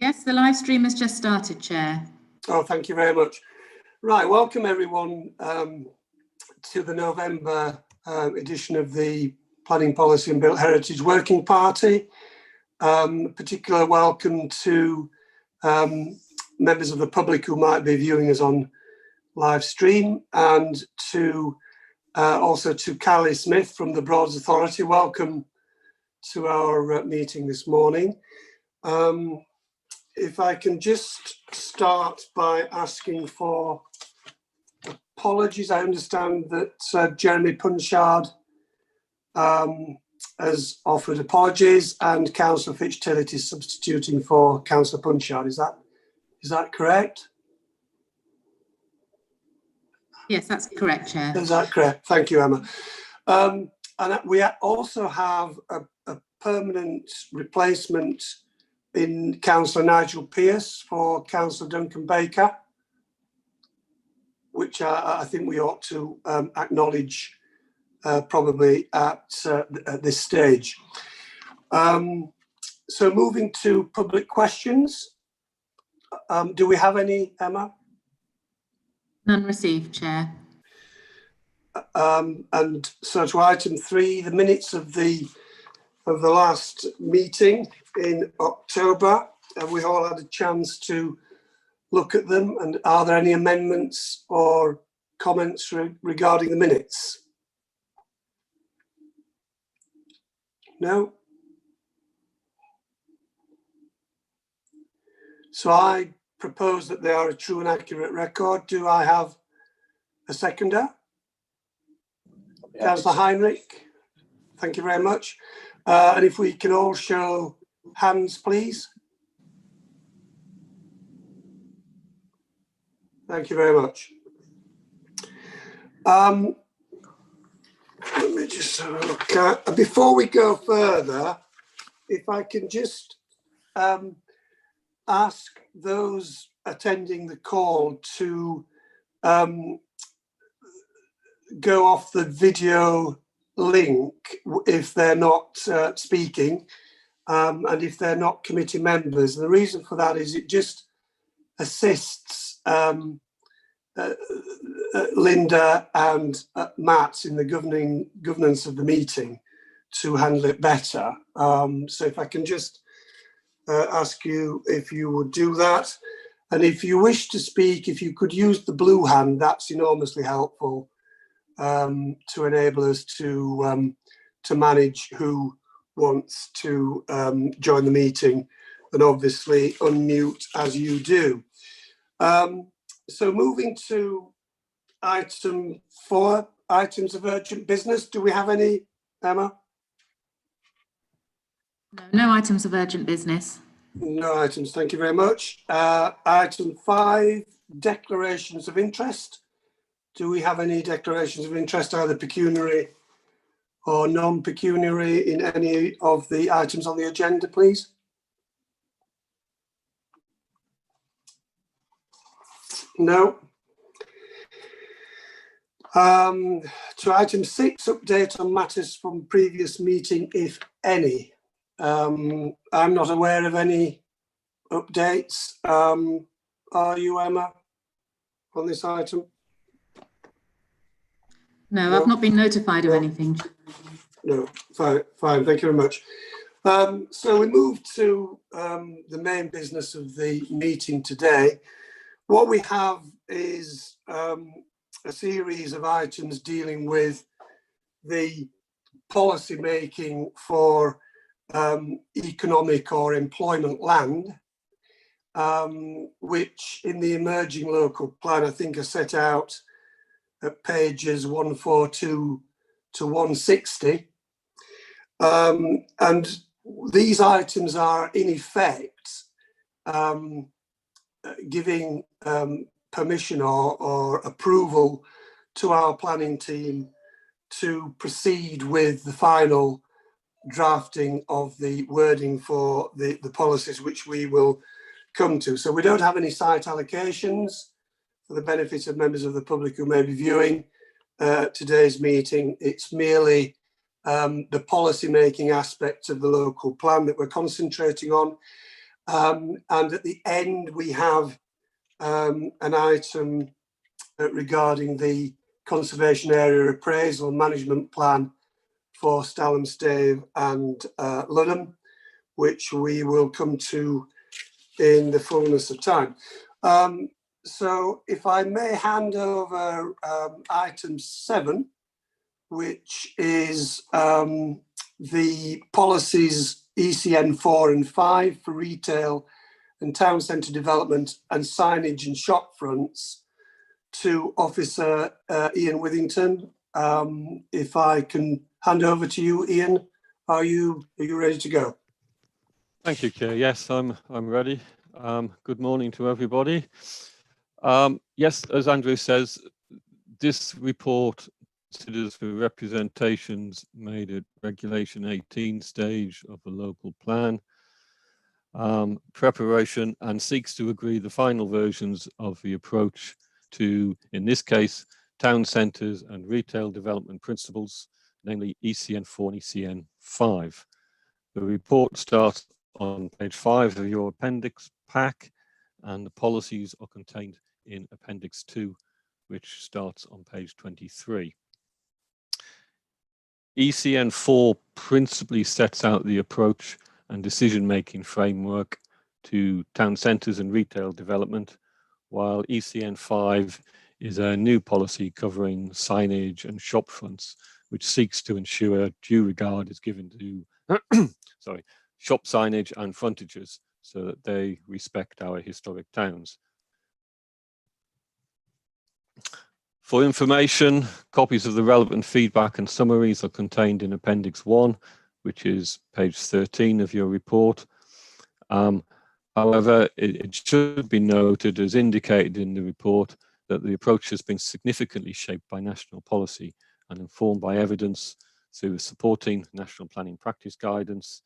Yes, the live stream has just started, Chair. Oh, thank you very much. Right, welcome everyone to the November edition of the Planning Policy and Built Heritage Working Party. Particular welcome to members of the public who might be viewing us on live stream, and to also to Callie Smith from the Broads Authority. Welcome to our meeting this morning. If I can just start by asking for apologies. I understand that Jeremy Punchard has offered apologies, and Councillor Fitch-Tillett is substituting for Councillor Punchard. Is that correct? Yes, that's correct, Chair. Is that correct? Thank you, Emma. And we also have a permanent replacement in Councillor Nigel Pearce for Councillor Duncan Baker, which I think we ought to acknowledge probably at this stage. So moving to public questions. Do we have any, Emma? None received, Chair. And so to item 3, the minutes of the last meeting in October. Have we all had a chance to look at them, and are there any amendments or comments regarding the minutes? No? So I propose that they are a true and accurate record. Do I have a seconder? Yes. Councillor Heinrich, thank you very much. And if we can all show hands, please. Thank you very much. Let me just have a look at, before we go further, if I can just ask those attending the call to go off the video link if they're not speaking, and if they're not committee members. The reason for that is it just assists Linda and Matt in the governance of the meeting to handle it better. So if I can just ask you if you would do that. And if you wish to speak, if you could use the blue hand, that's enormously helpful to enable us to manage who wants to join the meeting, and obviously unmute as you do. So moving to item 4, items of urgent business. Do we have any, Emma? No items of urgent business. No items, thank you very much. Item 5, declarations of interest. Do we have any declarations of interest, either pecuniary or non-pecuniary, in any of the items on the agenda, please? No. To item 6, update on matters from previous meeting, if any. I'm not aware of any updates. Are you, Emma, on this item? No, I've not been notified of anything. No, fine, thank you very much. So we move to the main business of the meeting today. What we have is a series of items dealing with the policy making for economic or employment land, which in the emerging local plan, I think, are set out at pages 142 to 160. And these items are in effect giving permission or approval to our planning team to proceed with the final drafting of the wording for the policies, which we will come to. So we don't have any site allocations for the benefit of members of the public who may be viewing today's meeting. It's merely the policy making aspect of the local plan that we're concentrating on. And at the end, we have an item regarding the Conservation Area Appraisal Management Plan for Stalham Stave and Ludham, which we will come to in the fullness of time. So if I may hand over item 7, which is the policies ECN 4 and 5 for retail and town centre development and signage and shop fronts, to Officer Ian Withington. If I can hand over to you, Ian, are you ready to go? Thank you, Chair. Yes, I'm ready. Good morning to everybody. Yes, as Andrew says, this report considers the representations made at Regulation 18 stage of the local plan preparation, and seeks to agree the final versions of the approach to, in this case, town centres and retail development principles, namely ECN 4 and ECN 5. The report starts on page 5 of your appendix pack, and the policies are contained in appendix 2, which starts on page 23. ECN 4 principally sets out the approach and decision-making framework to town centres and retail development, while ECN 5 is a new policy covering signage and shop fronts, which seeks to ensure due regard is given to shop signage and frontages so that they respect our historic towns. For information, copies of the relevant feedback and summaries are contained in Appendix 1, which is page 13 of your report. However, it should be noted, as indicated in the report, that the approach has been significantly shaped by national policy and informed by evidence through supporting national planning practice guidance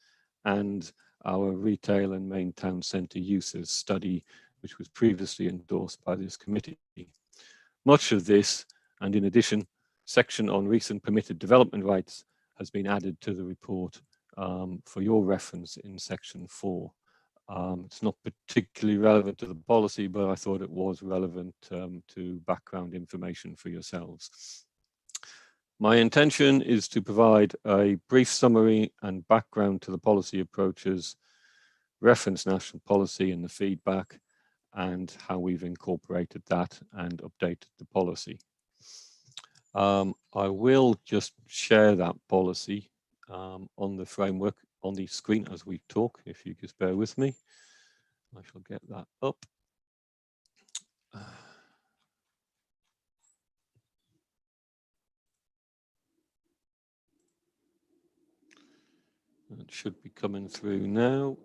and our retail and main town centre uses study, which was previously endorsed by this committee. Much of this, and in addition, section on recent permitted development rights has been added to the report for your reference in section 4. It's not particularly relevant to the policy, but I thought it was relevant to background information for yourselves. My intention is to provide a brief summary and background to the policy approaches, reference national policy and the feedback, and how we've incorporated that and updated the policy. I will just share that policy on the framework on the screen as we talk, if you just bear with me. I shall get that up. It should be coming through now.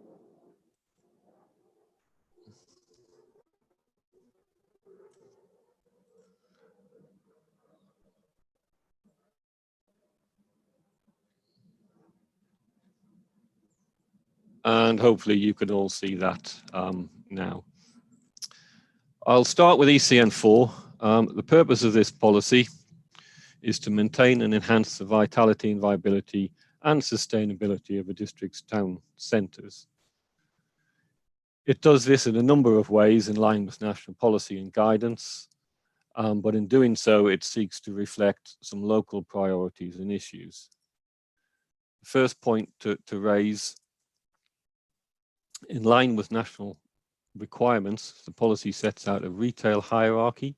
And hopefully you can all see that now. I'll start with ECN 4. The purpose of this policy is to maintain and enhance the vitality and viability and sustainability of a district's town centres. It does this in a number of ways in line with national policy and guidance, but in doing so, it seeks to reflect some local priorities and issues. The first point to raise, in line with national requirements, the policy sets out a retail hierarchy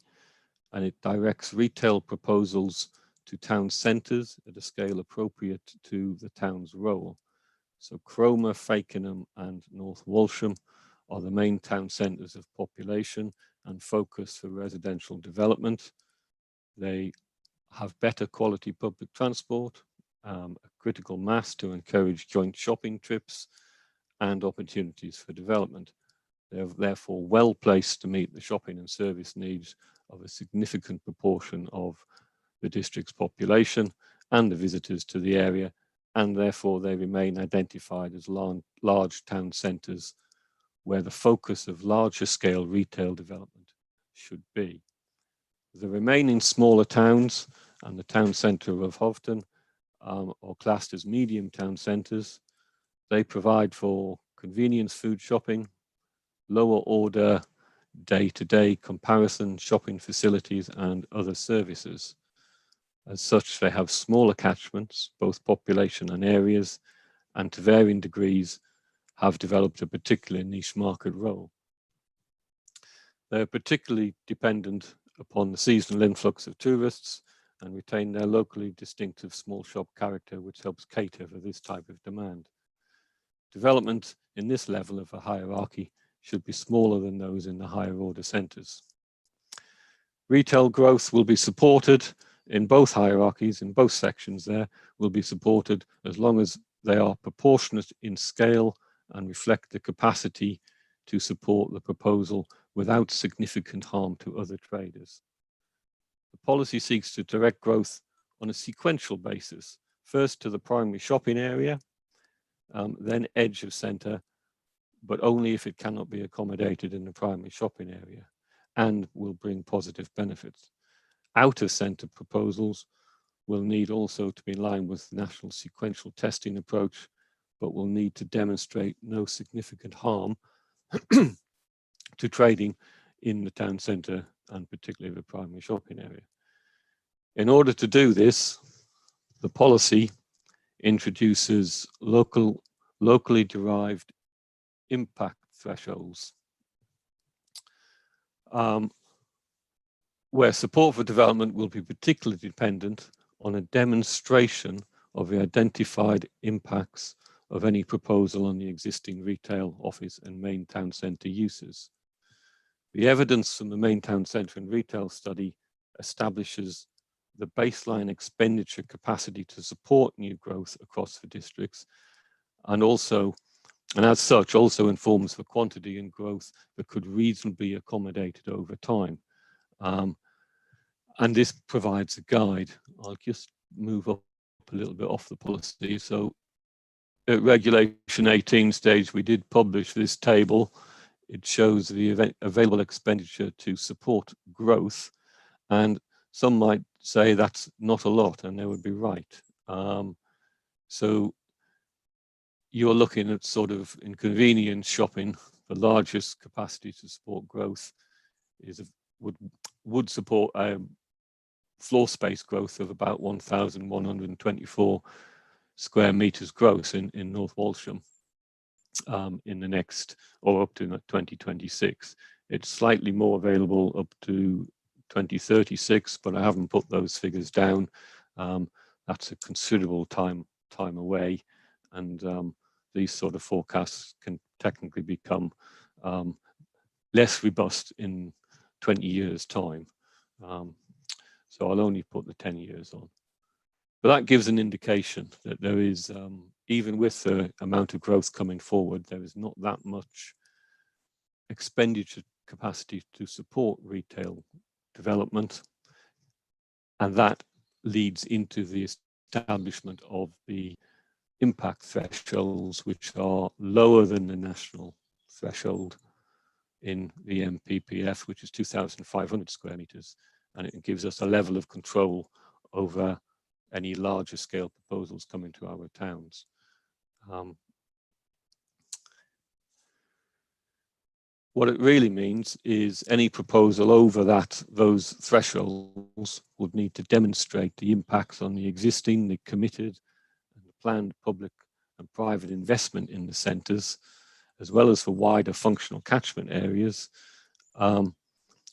and it directs retail proposals to town centres at a scale appropriate to the town's role. So Cromer, Fakenham and North Walsham are the main town centres of population and focus for residential development. They have better quality public transport, a critical mass to encourage joint shopping trips and opportunities for development. They are therefore well placed to meet the shopping and service needs of a significant proportion of the district's population and the visitors to the area, and therefore they remain identified as large town centres where the focus of larger scale retail development should be. The remaining smaller towns and the town centre of Hovton are classed as medium town centres. They provide for convenience food shopping, lower order day-to-day comparison shopping facilities and other services. As such, they have smaller catchments, both population and areas, and to varying degrees have developed a particular niche market role. They are particularly dependent upon the seasonal influx of tourists and retain their locally distinctive small shop character, which helps cater for this type of demand. Development in this level of a hierarchy should be smaller than those in the higher order centres. Retail growth will be supported in both hierarchies, in both sections there, will be supported as long as they are proportionate in scale and reflect the capacity to support the proposal without significant harm to other traders. The policy seeks to direct growth on a sequential basis, first to the primary shopping area, then edge of centre, but only if it cannot be accommodated in the primary shopping area and will bring positive benefits. Out of centre proposals will need also to be in line with the national sequential testing approach, but will need to demonstrate no significant harm to trading in the town centre and particularly the primary shopping area. In order to do this, the policy introduces locally derived impact thresholds, where support for development will be particularly dependent on a demonstration of the identified impacts of any proposal on the existing retail, office and main town centre uses. The evidence from the main town centre and retail study establishes the baseline expenditure capacity to support new growth across the districts, and as such also informs the quantity and growth that could reasonably be accommodated over time. And this provides a guide. I'll just move up a little bit off the policy. So at Regulation 18 stage, we did publish this table. It shows the available expenditure to support growth. And some might say that's not a lot, and they would be right. So you're looking at sort of in convenience shopping, the largest capacity to support growth would support floor space growth of about 1,124 square meters gross in North Walsham in the next, or up to 2026. It's slightly more available up to 2036, but I haven't put those figures down. That's a considerable time away, and these sort of forecasts can technically become less robust in 20 years' time. So I'll only put the 10 years on. But that gives an indication that there is, even with the amount of growth coming forward, there is not that much expenditure capacity to support retail development. And that leads into the establishment of the impact thresholds, which are lower than the national threshold in the MPPF, which is 2,500 square meters. And it gives us a level of control over any larger scale proposals coming to our towns. What it really means is any proposal over those thresholds would need to demonstrate the impacts on the existing, the committed, and the planned public and private investment in the centres, as well as for wider functional catchment areas,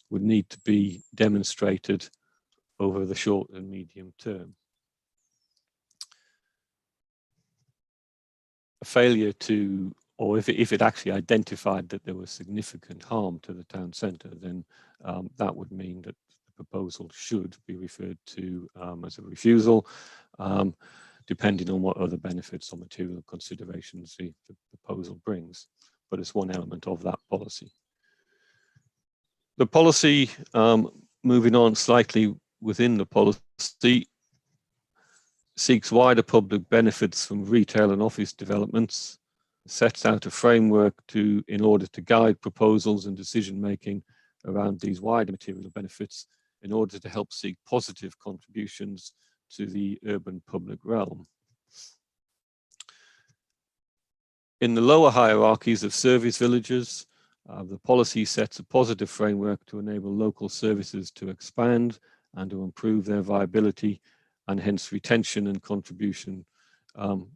would need to be demonstrated over the short and medium term. A failure to, or if it actually identified that there was significant harm to the town centre, then that would mean that the proposal should be referred to as a refusal, depending on what other benefits or material considerations the proposal brings. But it's one element of that policy. The policy, moving on slightly within the policy, seeks wider public benefits from retail and office developments, sets out a framework in order to guide proposals and decision making around these wider material benefits in order to help seek positive contributions to the urban public realm. In the lower hierarchies of service villages, the policy sets a positive framework to enable local services to expand and to improve their viability, and hence retention and contributions to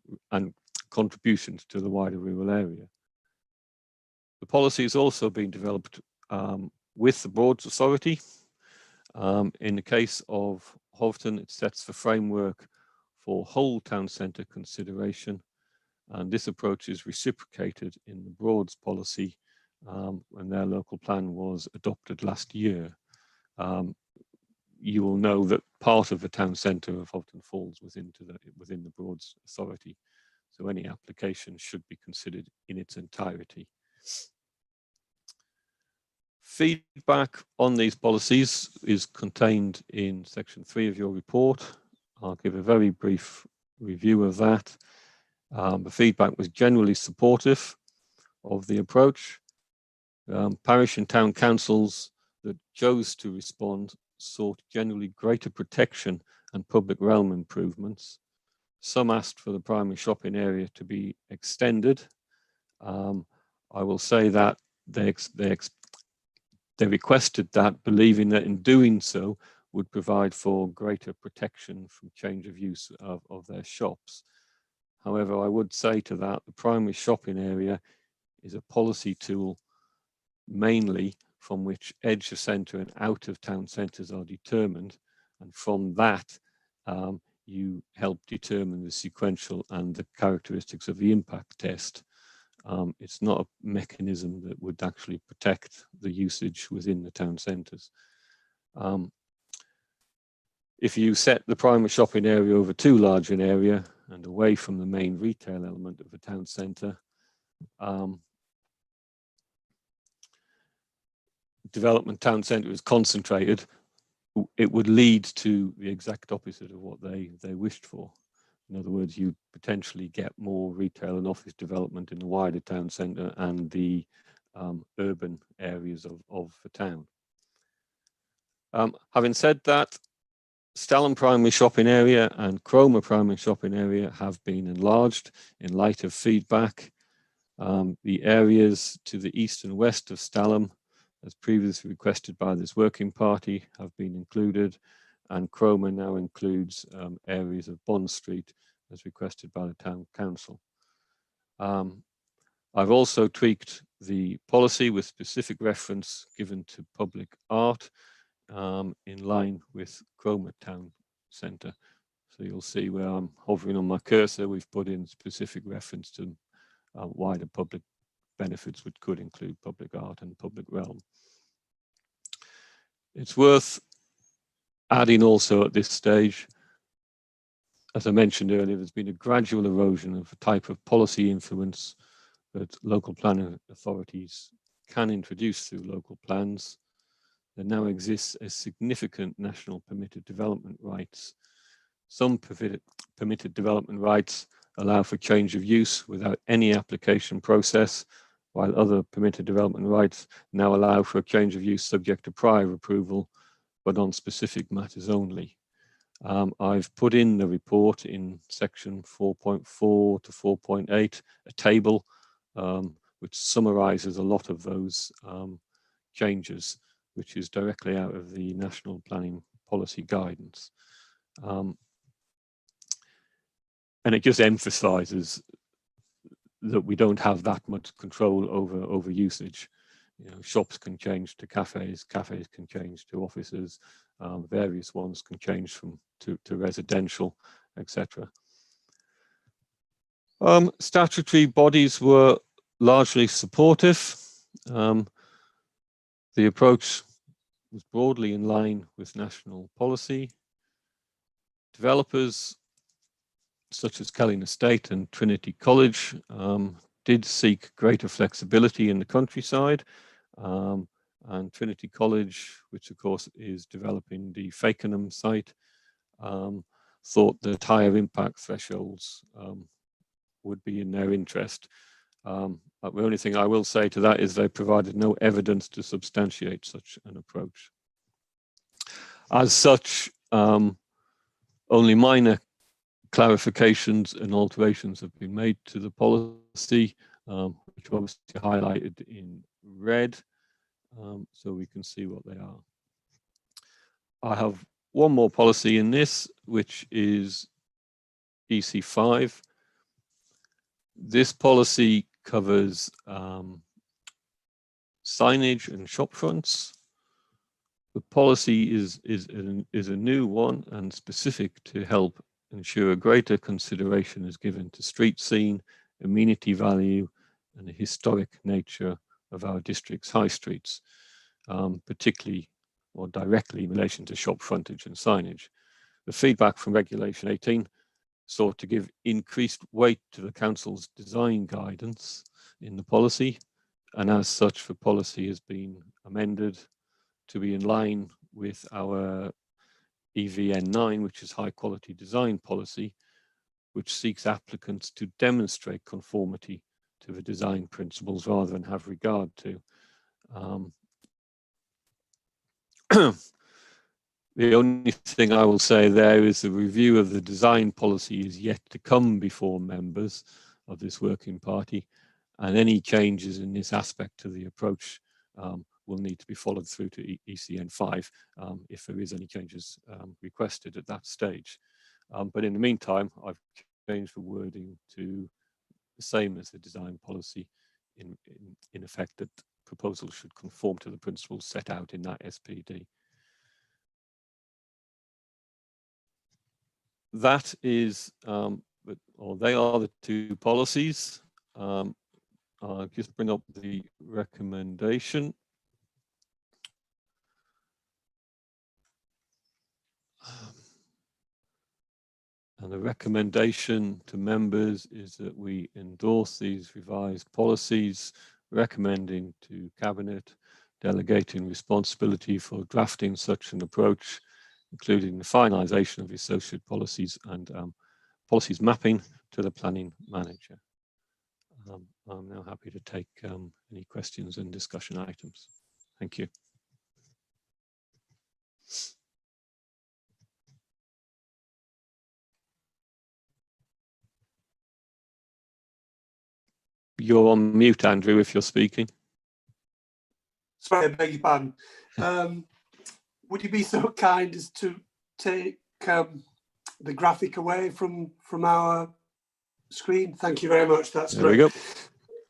the wider rural area. The policy has also been developed with the Broads Authority. In the case of Houghton, it sets the framework for whole town centre consideration, and this approach is reciprocated in the Broads policy when their local plan was adopted last year. You will know that part of the town centre of Houghton falls within the Broads Authority, so any application should be considered in its entirety. Feedback on these policies is contained in section 3 of your report. I'll give a very brief review of that. The feedback was generally supportive of the approach. Parish and town councils that chose to respond sought generally greater protection and public realm improvements. Some asked for the primary shopping area to be extended. I will say that they requested that, believing that in doing so would provide for greater protection from change of use of their shops. However, I would say to that, the primary shopping area is a policy tool mainly from which edge of centre and out of town centres are determined, and from that you help determine the sequential and the characteristics of the impact test. It's not a mechanism that would actually protect the usage within the town centres. If you set the primary shopping area over too large an area and away from the main retail element of the town centre, development town centre is concentrated, it would lead to the exact opposite of what they wished for. In other words, you potentially get more retail and office development in the wider town centre and the urban areas of the town. Having said that, Stalham primary shopping area and Cromer primary shopping area have been enlarged in light of feedback. The areas to the east and west of Stalham, as previously requested by this working party, have been included, and Cromer now includes areas of Bond Street as requested by the town council. I've also tweaked the policy with specific reference given to public art in line with Cromer Town Centre. So you'll see where I'm hovering on my cursor, we've put in specific reference to wider public benefits, which could include public art and public realm. It's worth adding also at this stage, as I mentioned earlier, there's been a gradual erosion of the type of policy influence that local planning authorities can introduce through local plans. There now exists a significant national permitted development rights. Some permitted development rights allow for change of use without any application process, while other permitted development rights now allow for a change of use subject to prior approval, but on specific matters only. I've put in the report in section 4.4 to 4.8, a table which summarizes a lot of those changes, which is directly out of the National Planning Policy Guidance. And it just emphasizes that we don't have that much control over usage. You know, shops can change to cafes, cafes can change to offices, various ones can change to residential, etc. Statutory bodies were largely supportive. The approach was broadly in line with national policy. Developers such as Kelling Estate and Trinity College did seek greater flexibility in the countryside, and Trinity College, which of course is developing the Fakenham site, thought that higher impact thresholds would be in their interest. But the only thing I will say to that is they provided no evidence to substantiate such an approach. As such, only minor clarifications and alterations have been made to the policy. which are obviously highlighted in red, so we can see what they are. I have one more policy in this, which is EC5. This policy covers signage and shop fronts. The policy is a new one and specific to help ensure a greater consideration is given to street scene, amenity value, and the historic nature of our district's high streets, particularly or directly in relation to shop frontage and signage. The feedback from Regulation 18 sought to give increased weight to the Council's design guidance in the policy, and as such, the policy has been amended to be in line with our EVN 9, which is high quality design policy, which seeks applicants to demonstrate conformity to the design principles rather than have regard to. The only thing I will say there is the review of the design policy is yet to come before members of this working party, and any changes in this aspect to the approach will need to be followed through to ECN 5 if there is any changes requested at that stage. But in the meantime, I've changed the wording to the same as the design policy in effect that proposals should conform to the principles set out in that SPD. That is, or they are the two policies. I'll just bring up the recommendation. And the recommendation to members is that we endorse these revised policies, recommending to Cabinet delegating responsibility for drafting such an approach, including the finalisation of the associate policies and policies mapping to the planning manager. I'm now happy to take any questions and discussion items. Thank you. You're on mute, Andrew, if you're speaking. Sorry, I beg your pardon. Would you be so kind as to take the graphic away from our screen? Thank you very much. That's great. There we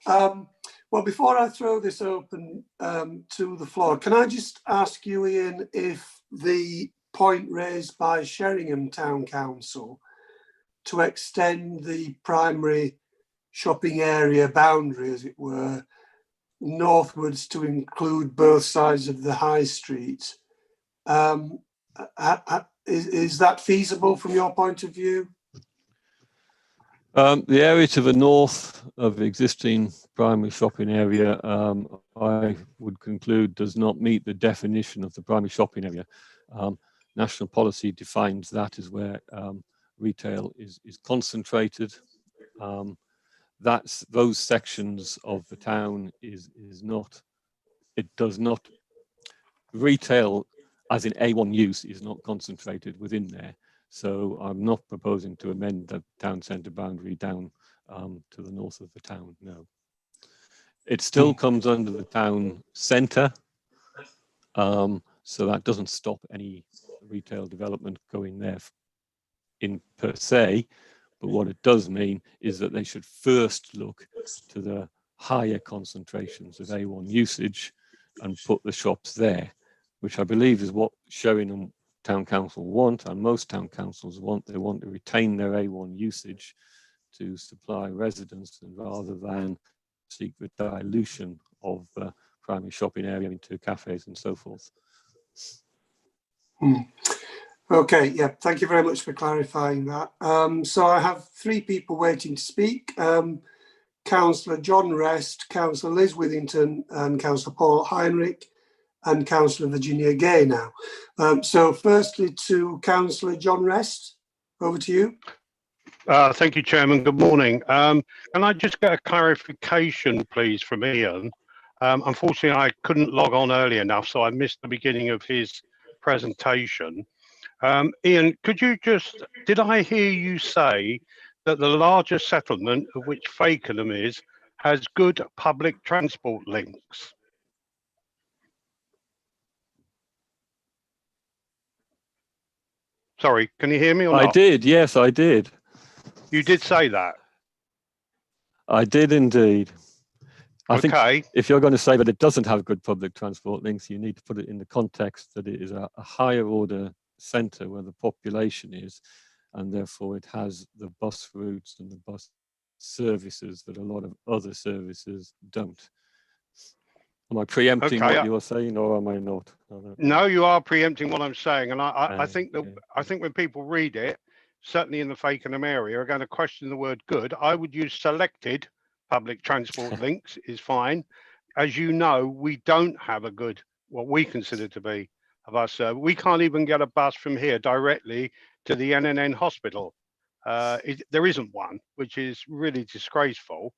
go. Well, before I throw this open to the floor, can I just ask you, Ian, if the point raised by Sheringham Town Council to extend the primary shopping area boundary, as it were, northwards to include both sides of the high street, is that feasible from your point of view? The area to the north of the existing primary shopping area, I would conclude, does not meet the definition of the primary shopping area. National policy defines that as where retail is concentrated. That's those sections of the town is not, it does not, retail as in A1 use is not concentrated within there. So I'm not proposing to amend the town centre boundary down to the north of the town, no. It still comes under the town centre, so that doesn't stop any retail development going there in per se, but what it does mean is that they should first look to the higher concentrations of A1 usage and put the shops there, which I believe is what Sheringham Town Council want, and most town councils want. They want to retain their A1 usage to supply residents, and rather than seek the dilution of the primary shopping area into cafes and so forth. Okay, yeah, thank you very much for clarifying that. So I have three people waiting to speak. Councillor John Rest, Councillor Liz Withington, and Councillor Paul Heinrich, and Councillor Virginia Gay now. So firstly to Councillor John Rest, over to you. Thank you, Chairman. Good morning. Can I just get a clarification, please, from Ian? Unfortunately, I couldn't log on early enough, so I missed the beginning of his presentation. Ian, could you just, did I hear you say that the larger settlement, of which Fakenham is, has good public transport links? Sorry, can you hear me or I not? did, yes, I did. You did say that. I did indeed. I think Okay. if you're going to say that it doesn't have good public transport links, you need to put it in the context that it is a higher order centre where the population is, and therefore it has the bus routes and the bus services that a lot of other services don't. Am I preempting Okay. what you're saying, or am I not? No, you are preempting what I'm saying, and I think that Okay. I think when people read it, certainly in the Fakenham area, are going to question the word good. I would use selected public transport links is fine. As you know, we don't have a good, what we consider to be a bus service. We can't even get a bus from here directly to the NNN hospital. There isn't one, which is really disgraceful.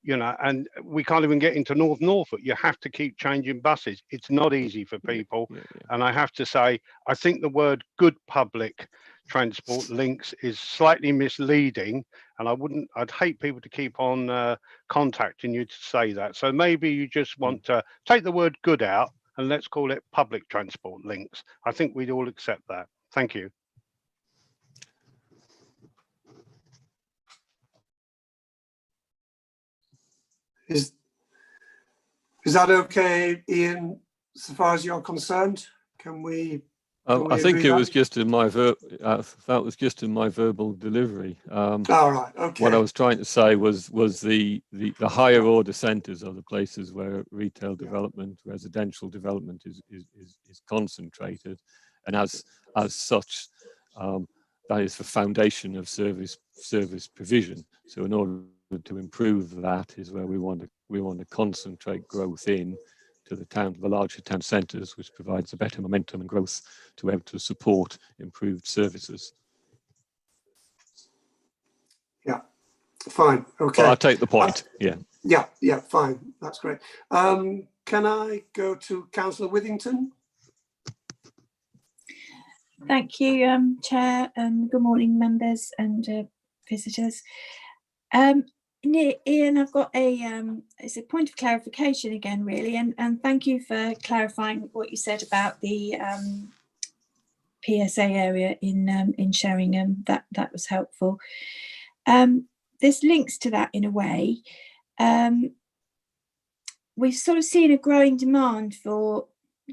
You know, and we can't even get into North Norfolk. You have to keep changing buses. It's not easy for people. Yeah. And I have to say, I think the word good public transport links is slightly misleading. And I'd hate people to keep on contacting you to say that. So maybe you just want to take the word good out and let's call it public transport links. I think we'd all accept that. Thank you. Is that okay, Ian, so far as you're concerned? Can we I think agree it that? was just in my that was just in my verbal delivery. All right, okay. What I was trying to say was the higher order centres are the places where retail development, residential development is concentrated, and as such, that is the foundation of service provision. So in order to improve that is where we want to concentrate growth in to the larger town centres, which provides a better momentum and growth to be able to support improved services. Yeah, fine, okay. Well, I'll take the point, yeah. Yeah, fine, that's great. Can I go to Councillor Withington? Thank you, Chair, and good morning, members and visitors. Ian, I've got it's a point of clarification again, really, and thank you for clarifying what you said about the PSA area in Sheringham. That was helpful. This links to that in a way. We've sort of seen a growing demand for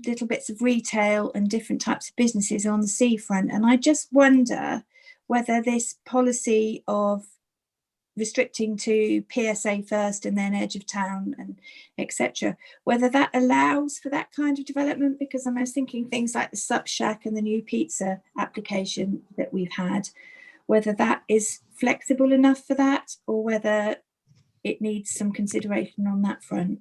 little bits of retail and different types of businesses on the seafront, and I just wonder whether this policy of restricting to PSA first and then edge of town and etc., whether that allows for that kind of development, because I was thinking things like the Sup Shack and the new pizza application that we've had, whether that is flexible enough for that or whether it needs some consideration on that front.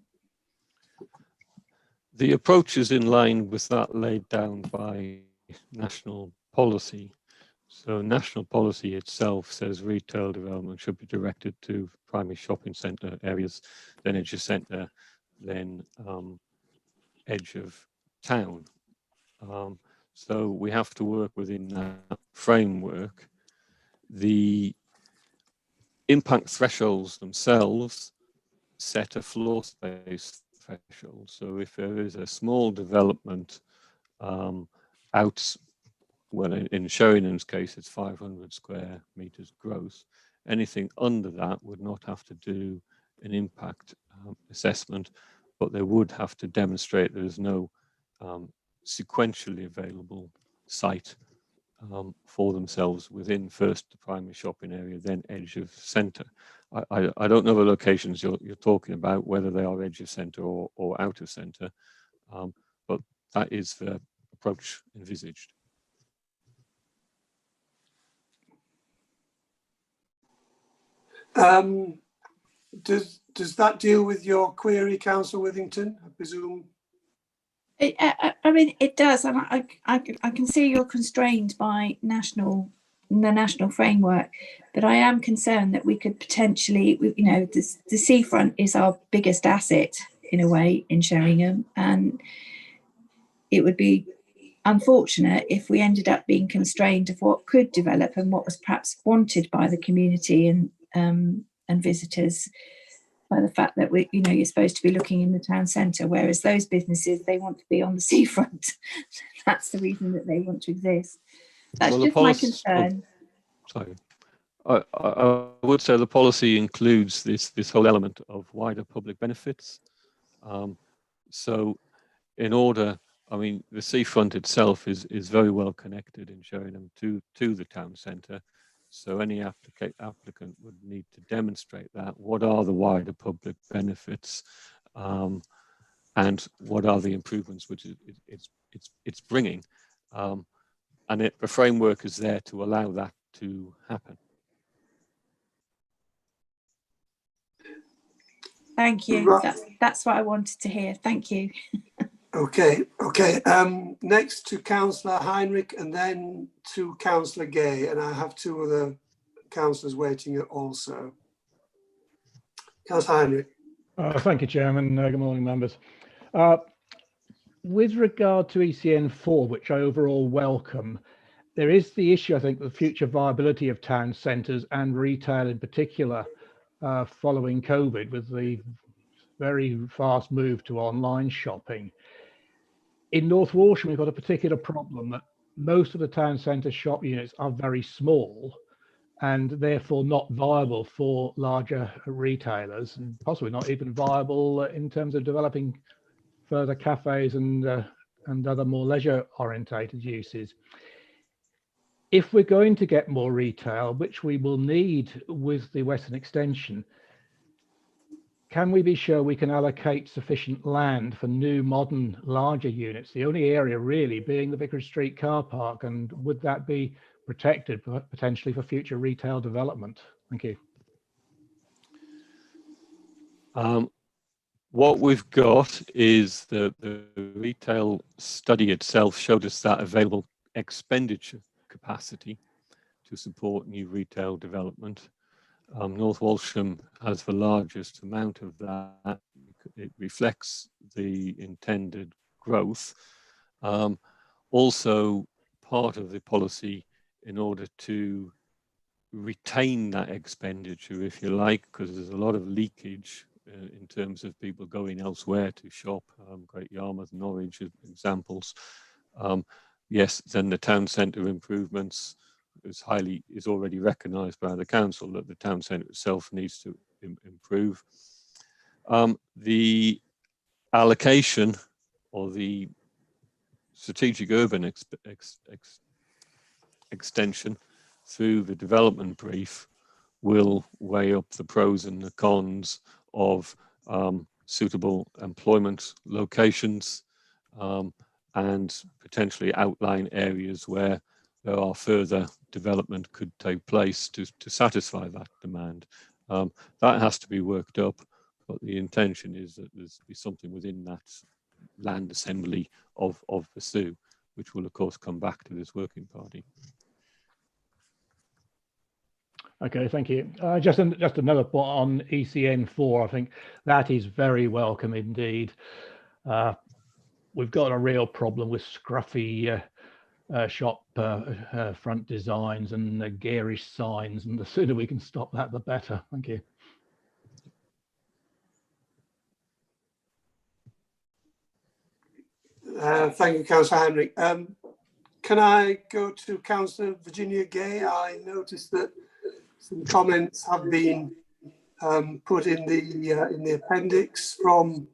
The approach is in line with that laid down by national policy. So national policy itself says retail development should be directed to primary shopping centre areas, then edge of centre, then edge of town. So we have to work within that framework. The impact thresholds themselves set a floor space threshold. So if there is a small development well, in Sheringham's case, it's 500 square meters gross. Anything under that would not have to do an impact assessment, but they would have to demonstrate there is no sequentially available site for themselves within first the primary shopping area, then edge of centre. I don't know the locations you're talking about, whether they are edge of centre or out of centre, but that is the approach envisaged. Does that deal with your query, Councillor Withington, I presume? I mean, it does, and I can see you're constrained by the national framework, but I am concerned that we could potentially, you know, the seafront is our biggest asset in a way in Sheringham, and it would be unfortunate if we ended up being constrained of what could develop and what was perhaps wanted by the community and visitors. by the fact that you're supposed to be looking in the town centre, whereas those businesses, they want to be on the seafront. That's the reason that they want to exist. That's Well, the just my policy- concern. Sorry. I would say the policy includes this whole element of wider public benefits. So in order, I mean, the seafront itself is very well connected in Sheringham to the town centre. So any applicant would need to demonstrate that. What are the wider public benefits, and what are the improvements which it's bringing? And the framework is there to allow that to happen. Thank you. Right. That's what I wanted to hear. Thank you. Okay. Next to Councillor Heinrich and then to Councillor Gay, and I have two other councillors waiting also. Councillor Heinrich. Thank you, Chairman. Good morning, members. With regard to ECN4, which I overall welcome, there is the issue, I think, the future viability of town centres and retail in particular following COVID, with the very fast move to online shopping. In North Walsham, we've got a particular problem that most of the town centre shop units are very small and therefore not viable for larger retailers, and possibly not even viable in terms of developing further cafes and other more leisure orientated uses. If we're going to get more retail, which we will need with the Western Extension, can we be sure we can allocate sufficient land for new, modern, larger units? The only area really being the Vicarage Street car park, and would that be protected potentially for future retail development? Thank you. What we've got is the retail study itself showed us that available expenditure capacity to support new retail development. North Walsham has the largest amount of that. It reflects the intended growth. Also, part of the policy in order to retain that expenditure, if you like, because there's a lot of leakage in terms of people going elsewhere to shop, Great Yarmouth, Norwich examples. Yes, then the town centre improvements is already recognised by the council that the town centre itself needs to improve. The allocation or the strategic urban extension through the development brief will weigh up the pros and the cons of suitable employment locations and potentially outline areas where there are further development could take place to satisfy that demand. That has to be worked up, but the intention is that there's be something within that land assembly of the SU, which will of course come back to this working party. Okay, thank you. Just another point on ECN4. I think that is very welcome indeed. We've got a real problem with scruffy shop front designs and garish signs, and the sooner we can stop that, the better. Thank you. Thank you, Councillor Heinrich. Can I go to Councillor Virginia Gay? I noticed that some comments have been put in the appendix from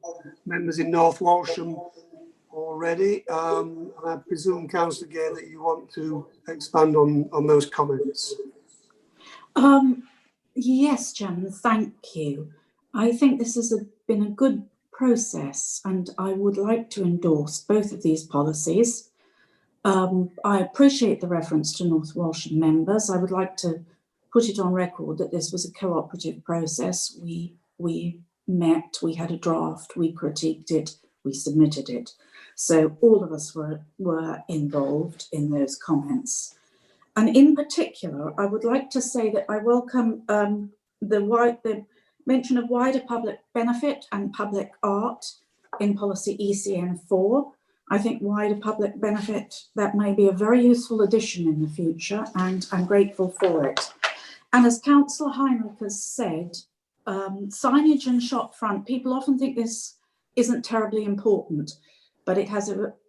members in North Walsham already. And I presume, Councillor Gay, that you want to expand on those comments. Yes, Chairman, thank you. I think this has been a good process, and I would like to endorse both of these policies. I appreciate the reference to North Walsham members. I would like to put it on record that this was a cooperative process. We met, we had a draft, we critiqued it, we submitted it. So all of us were involved in those comments. And in particular, I would like to say that I welcome the mention of wider public benefit and public art in policy ECN4. I think wider public benefit, that may be a very useful addition in the future, and I'm grateful for it. And as Councillor Heinrich has said, Signage and shop front, people often think this isn't terribly important, but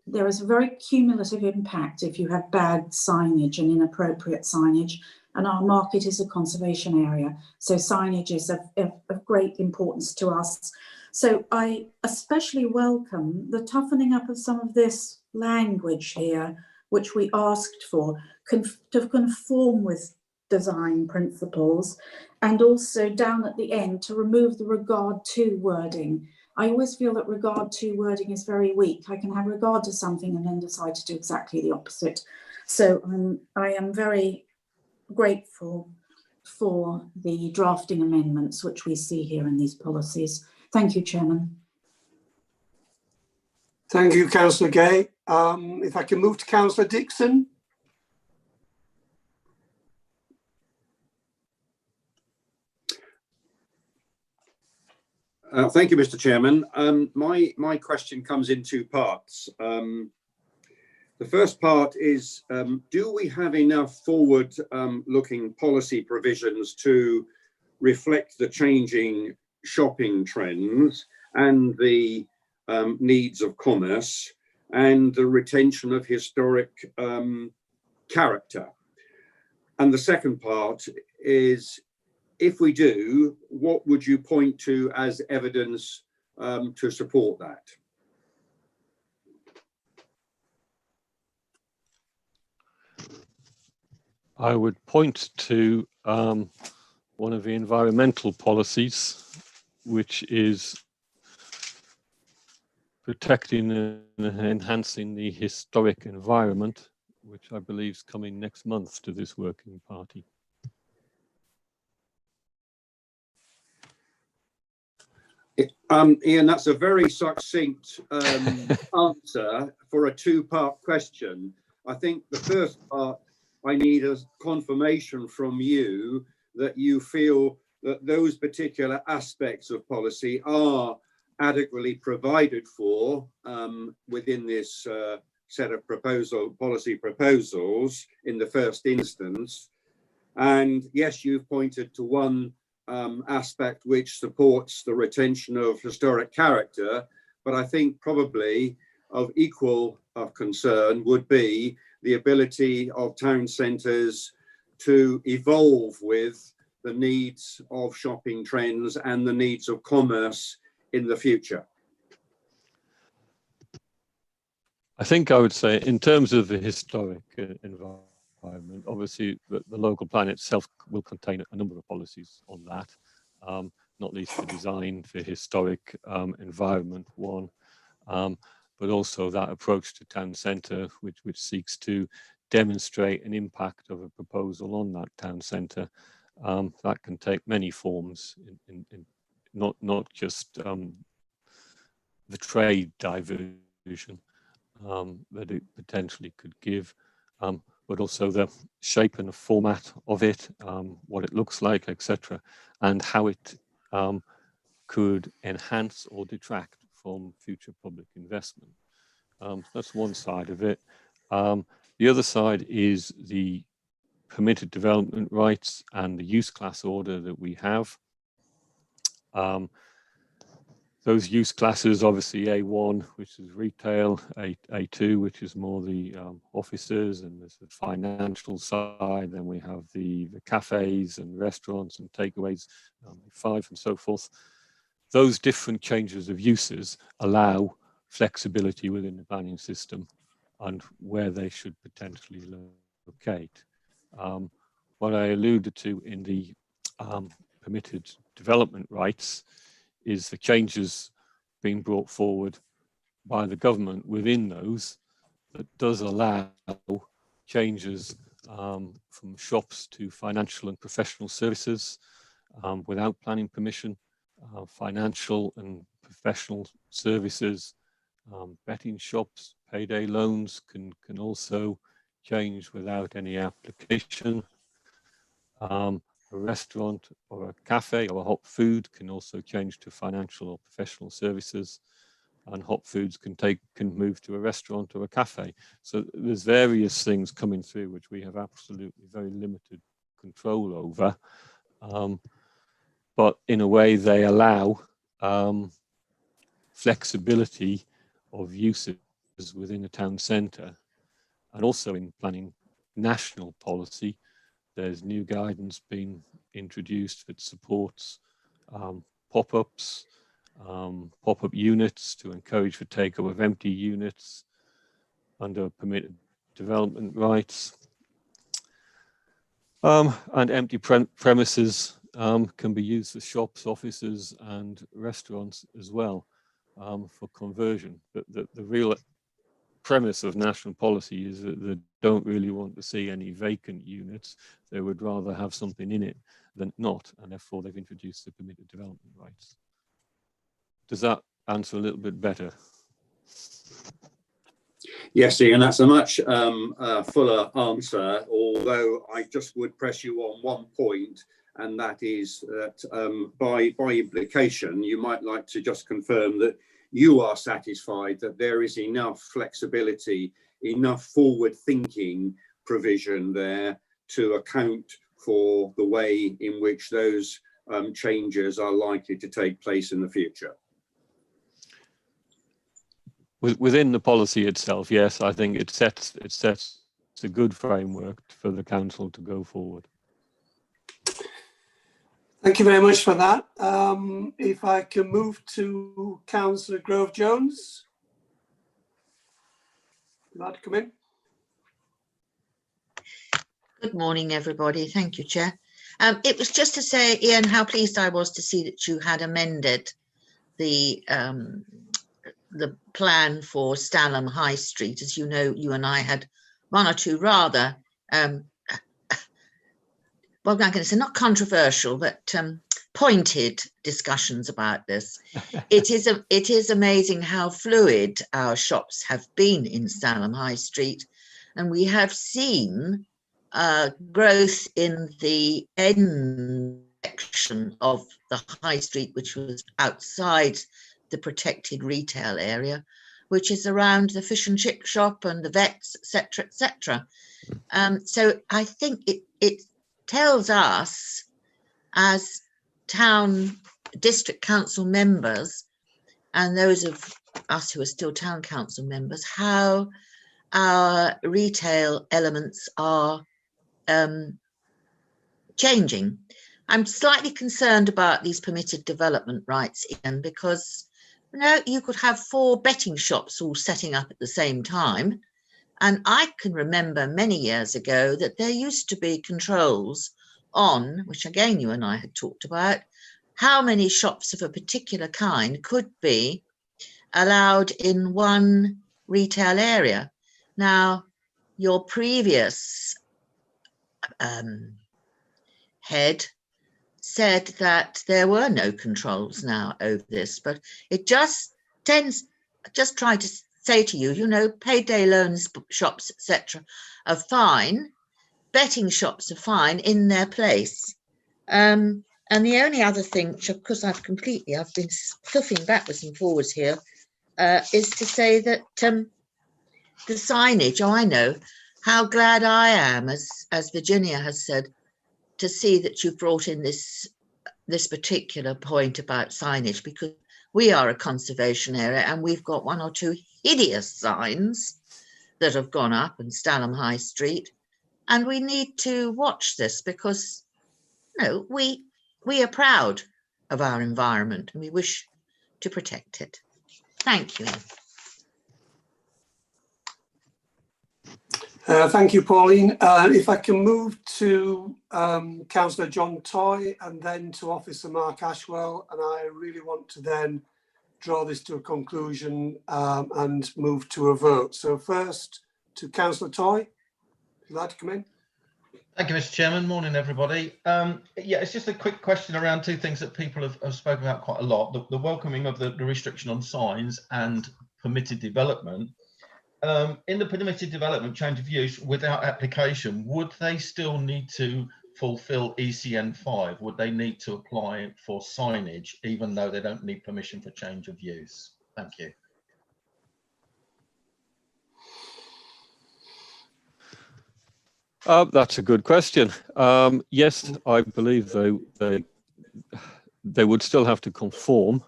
there is a very cumulative impact if you have bad signage and inappropriate signage, and our market is a conservation area, so signage is of great importance to us. So I especially welcome the toughening up of some of this language here, which we asked for, to conform with design principles, and also down at the end to remove the regard to wording. I always feel that regard to wording is very weak. I can have regard to something and then decide to do exactly the opposite. So I am very grateful for the drafting amendments which we see here in these policies. Thank you, Chairman. Thank you, Councillor Gay. If I can move to Councillor Dixon. Thank you, Mr. Chairman. My question comes in two parts. The first part is, do we have enough forward-looking policy provisions to reflect the changing shopping trends and the needs of commerce and the retention of historic character? And the second part is, if we do, what would you point to as evidence to support that? I would point to one of the environmental policies, which is protecting and enhancing the historic environment, which I believe is coming next month to this working party. Ian, that's a very succinct answer for a two-part question. I think the first part, I need a confirmation from you that you feel that those particular aspects of policy are adequately provided for within this set of policy proposals in the first instance. And yes, you've pointed to one aspect which supports the retention of historic character, but I think probably of equal concern would be the ability of town centres to evolve with the needs of shopping trends and the needs of commerce in the future. I think I would say, in terms of the historic environment, obviously the local plan itself will contain a number of policies on that, not least the design for historic environment one, but also that approach to town centre, which seeks to demonstrate an impact of a proposal on that town centre. That can take many forms, not just the trade diversion that it potentially could give, but also the shape and the format of it, what it looks like, etc., and how it could enhance or detract from future public investment. That's one side of it. The other side is the permitted development rights and the use class order that we have. Those use classes, obviously A1, which is retail, A2, which is more the offices, and there's the financial side. Then we have the cafes and restaurants and takeaways, 5 and so forth. Those different changes of uses allow flexibility within the planning system and where they should potentially locate. What I alluded to in the permitted development rights is the changes being brought forward by the government within those that does allow changes from shops to financial and professional services without planning permission, financial and professional services, betting shops, payday loans can also change without any application. A restaurant or a cafe or a hot food can also change to financial or professional services, and hot foods can move to a restaurant or a cafe. So there's various things coming through which we have absolutely very limited control over. but in a way they allow flexibility of uses within a town centre. And also in planning national policy, there's new guidance being introduced that supports pop-ups, pop-up units to encourage the take-up of empty units under permitted development rights. And empty premises can be used for shops, offices and restaurants as well for conversion. But the real premise of national policy is that they don't really want to see any vacant units. They would rather have something in it than not, and therefore they've introduced the permitted development rights. Does that answer a little bit better? Yes, Ian, that's a much fuller answer, although I just would press you on one point, and that is that by implication, you might like to just confirm that you are satisfied that there is enough flexibility, enough forward-thinking provision there to account for the way in which those changes are likely to take place in the future. Within the policy itself, yes, I think it sets a good framework for the council to go forward. Thank you very much for that. If I can move to Councillor Grove-Jones. Would you like to come in? Good morning, everybody. Thank you, Chair. It was just to say, Ian, how pleased I was to see that you had amended the plan for Stalham High Street. As you know, you and I had one or two rather, well, I'm going to say not controversial, but pointed discussions about this. It is amazing how fluid our shops have been in Stalham High Street, and we have seen growth in the end section of the High Street, which was outside the protected retail area, which is around the fish and chip shop and the vets, etc., etc. So I think it tells us as town district council members and those of us who are still town council members how our retail elements are changing. I'm slightly concerned about these permitted development rights, Ian, because you could have 4 betting shops all setting up at the same time. And I can remember many years ago that there used to be controls on, which again you and I had talked about, how many shops of a particular kind could be allowed in one retail area. Now, your previous head said that there were no controls now over this, but it just try to say to you, payday loans shops, etc., are fine. Betting shops are fine in their place. And the only other thing, which of course I've been fluffing backwards and forwards here, is to say that the signage, I know how glad I am, as Virginia has said, to see that you've brought in this particular point about signage, because we are a conservation area and we've got 1 or 2 hideous signs that have gone up in Stalham High Street, and we need to watch this because we are proud of our environment and we wish to protect it. Thank you. Thank you, Pauline. If I can move to Councillor John Toy and then to Officer Mark Ashwell, and I really want to then draw this to a conclusion and move to a vote. So first to Councillor Toy, if you'd like to come in. Thank you, Mr. Chairman. Morning, everybody. Yeah, it's just a quick question around 2 things that people have spoken about quite a lot. The welcoming of the restriction on signs and permitted development. In the permitted development change of use without application, would they still need to fulfill ECN 5? Would they need to apply for signage even though they don't need permission for change of use? Thank you. That's a good question. Yes, I believe they would still have to conform.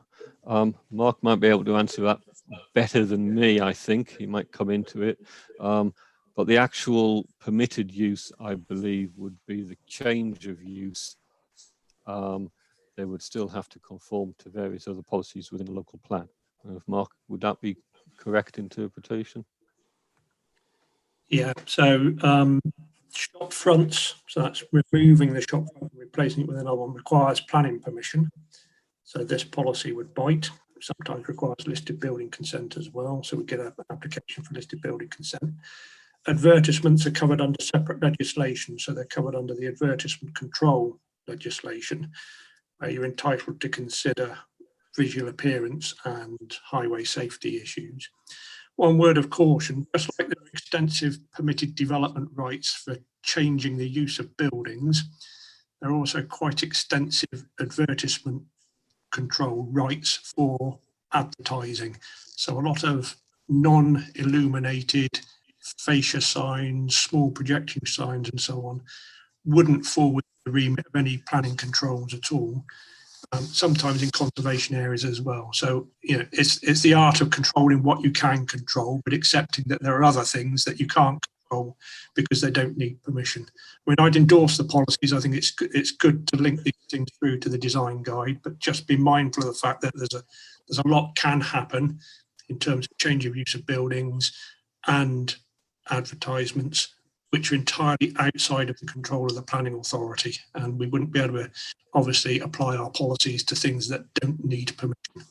Mark might be able to answer that better than me, I think. He might come into it. But the actual permitted use, I believe, would be the change of use. They would still have to conform to various other policies within the local plan. Mark, would that be correct interpretation? Yeah, so shop fronts, so that's removing the shop front and replacing it with another one, requires planning permission. So this policy would bite. Sometimes requires listed building consent as well. So we get an application for listed building consent. Advertisements are covered under separate legislation. So they're covered under the advertisement control legislation, where you're entitled to consider visual appearance and highway safety issues. One word of caution, just like there are extensive permitted development rights for changing the use of buildings, there are also quite extensive advertisement control rights for advertising. So a lot of non-illuminated fascia signs, small projecting signs and so on wouldn't fall within the remit of any planning controls at all. Sometimes in conservation areas as well. So, you know, it's the art of controlling what you can control, but accepting that there are other things that you can't control because they don't need permission. I mean, I'd endorse the policies. I think it's good to link these things through to the design guide, but just be mindful of the fact that there's a lot can happen in terms of change of use of buildings and advertisements, which are entirely outside of the control of the planning authority. And we wouldn't be able to obviously apply our policies to things that don't need permission.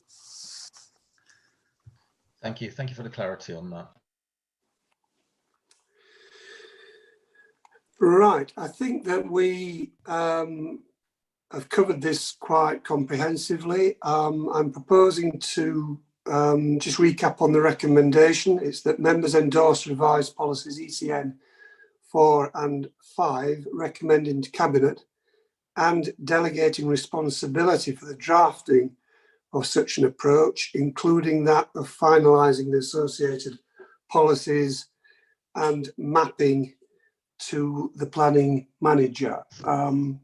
Thank you. Thank you for the clarity on that. Right, I think that we have covered this quite comprehensively. I'm proposing to just recap on the recommendation. It's that members endorse revised policies ECN 4 and 5, recommending to Cabinet and delegating responsibility for the drafting of such an approach, including that of finalising the associated policies and mapping to the planning manager. Can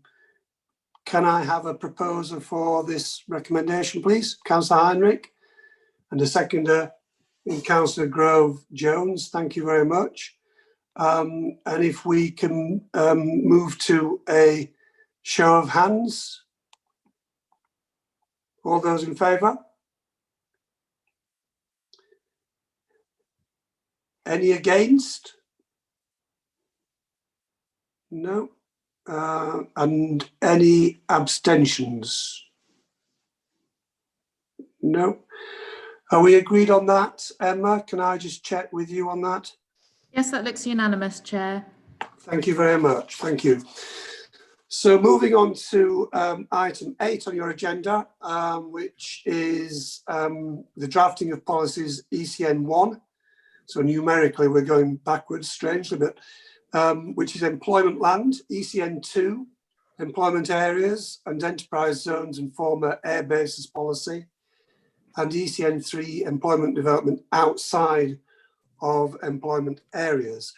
I have a proposer for this recommendation, please? Councillor Heinrich, and a seconder in Councillor Grove Jones. Thank you very much. And if we can move to a show of hands. All those in favour? Any against? No. And any abstentions? No. Are we agreed on that, Emma? Can I just check with you on that? Yes, that looks unanimous, Chair. Thank you very much. Thank you. So moving on to item 8 on your agenda, which is the drafting of policies ECN 1. So numerically, we're going backwards, strangely, but which is employment land, ECN 2, employment areas and enterprise zones and former air bases policy, and ECN 3, employment development outside of employment areas.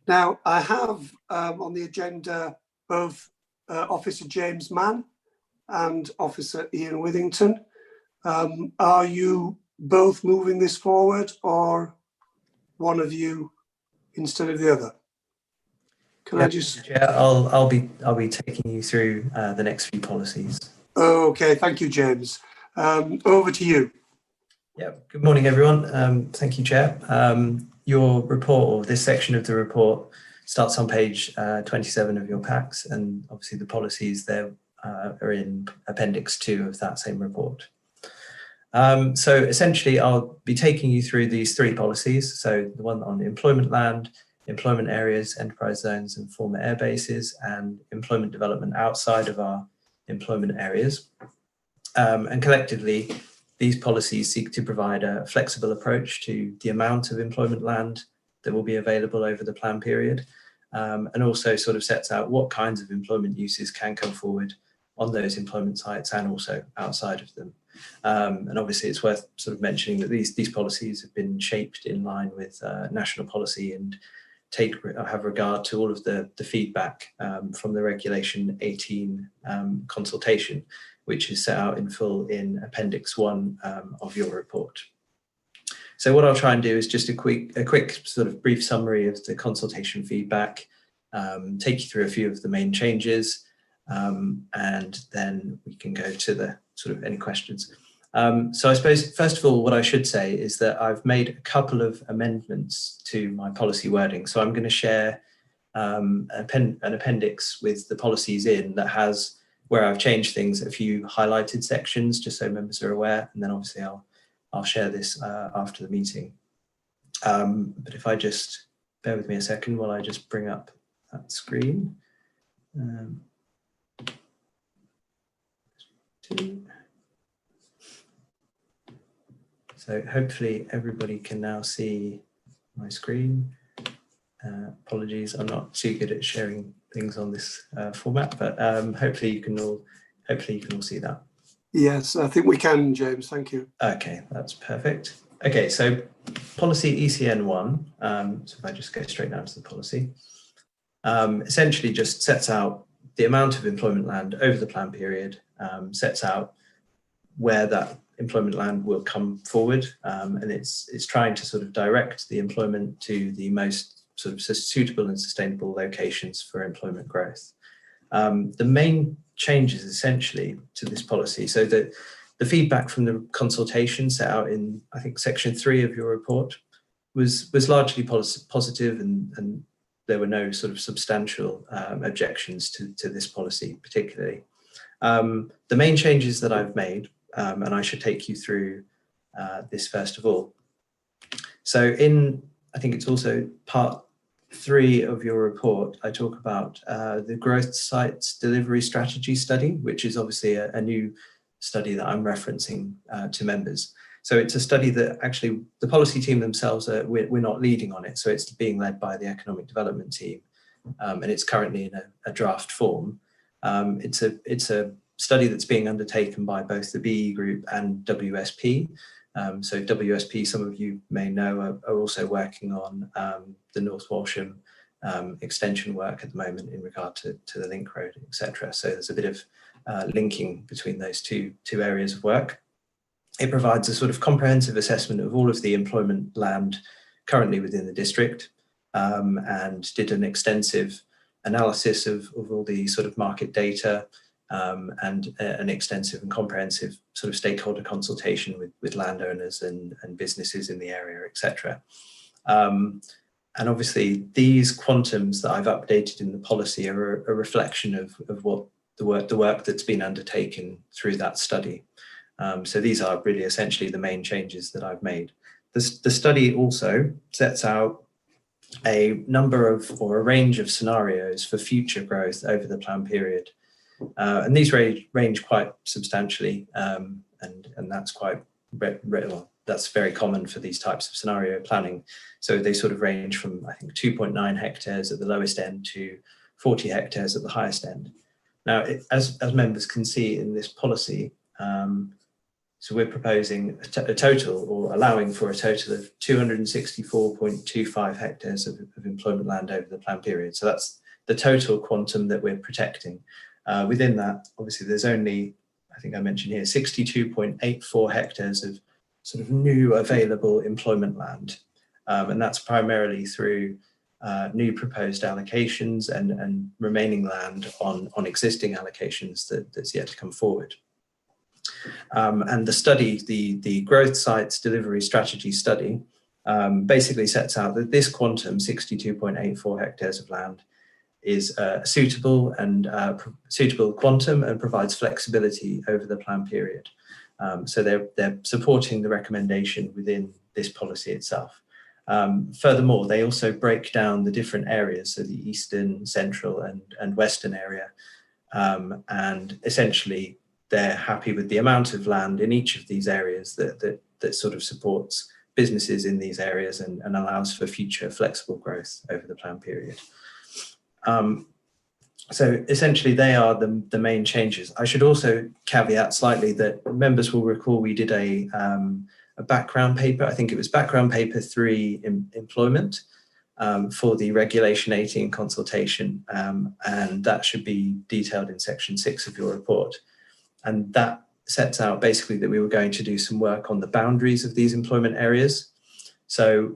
Now, I have on the agenda both Officer James Mann and Officer Ian Withington. Are you both moving this forward, or one of you instead of the other? Can I just? Chair, I'll be taking you through the next few policies. Okay, thank you, James. Over to you. Yeah. Good morning, everyone. Thank you, Chair. Your report, or this section of the report, starts on page 27 of your packs, and obviously the policies there are in Appendix 2 of that same report. So essentially, I'll be taking you through these 3 policies. So the one on employment land, employment areas, enterprise zones and former air bases, and employment development outside of our employment areas. And collectively, these policies seek to provide a flexible approach to the amount of employment land that will be available over the plan period, and also sort of sets out what kinds of employment uses can come forward on those employment sites and also outside of them. And obviously it's worth sort of mentioning that these policies have been shaped in line with national policy and have regard to all of the feedback from the Regulation 18 consultation, which is set out in full in Appendix 1 of your report. So what I'll try and do is just a quick sort of brief summary of the consultation feedback, take you through a few of the main changes, and then we can go to the sort of any questions. So I suppose, first of all, what I should say is that I've made a couple of amendments to my policy wording. So I'm going to share an appendix with the policies in that has, where I've changed things, a few highlighted sections, just so members are aware. And then obviously I'll share this after the meeting. But if I just bear with me a second while I just bring up that screen. So hopefully everybody can now see my screen. Apologies, I'm not too good at sharing things on this format, but hopefully you can all see that. Yes, I think we can, James. Thank you. Okay, that's perfect. Okay, so policy ECN1. So if I just go straight down to the policy, essentially just sets out the amount of employment land over the plan period, sets out where that employment land will come forward, and it's trying to sort of direct the employment to the most sort of suitable and sustainable locations for employment growth. The main changes essentially to this policy, so that the feedback from the consultation set out in, I think, section 3 of your report was largely positive, and there were no sort of substantial objections to this policy particularly. The main changes that I've made, and I should take you through this first of all. So I think it's also part 3 of your report, I talk about the growth sites delivery strategy study, which is obviously a new study that I'm referencing to members. So it's a study that actually the policy team themselves, we're not leading on it. So it's being led by the economic development team, and it's currently in a draft form. It's a study that's being undertaken by both the BE Group and WSP. So WSP, some of you may know, are also working on the North Walsham extension work at the moment in regard to the link road, etc. So there's a bit of linking between those two areas of work. It provides a sort of comprehensive assessment of all of the employment land currently within the district, and did an extensive analysis of all the sort of market data, and an extensive and comprehensive sort of stakeholder consultation with landowners and businesses in the area, etc. And obviously these quantums that I've updated in the policy are a reflection of what the work that's been undertaken through that study. So these are really essentially the main changes that I've made. The study also sets out a number of, or a range of scenarios for future growth over the plan period. And these range quite substantially, and that's quite, that's very common for these types of scenario planning. So they sort of range from, I think, 2.9 hectares at the lowest end to 40 hectares at the highest end. Now, as members can see in this policy, so we're proposing a total, or allowing for a total of 264.25 hectares of employment land over the plan period. So that's the total quantum that we're protecting. Within that, obviously, there's only, I think I mentioned here, 62.84 hectares of sort of new available employment land. And that's primarily through new proposed allocations and remaining land on existing allocations that's yet to come forward. And the study, the growth sites delivery strategy study, basically sets out that this quantum, 62.84 hectares of land, is suitable suitable quantum and provides flexibility over the plan period. So they're supporting the recommendation within this policy itself. Furthermore, they also break down the different areas, so the eastern, central, and western area, and essentially they're happy with the amount of land in each of these areas that sort of supports businesses in these areas and allows for future flexible growth over the plan period. So essentially they are the main changes. I should also caveat slightly that members will recall we did a background paper, I think it was background paper 3 employment, for the regulation 18 consultation, and that should be detailed in section 6 of your report. and that sets out basically that we were going to do some work on the boundaries of these employment areas. So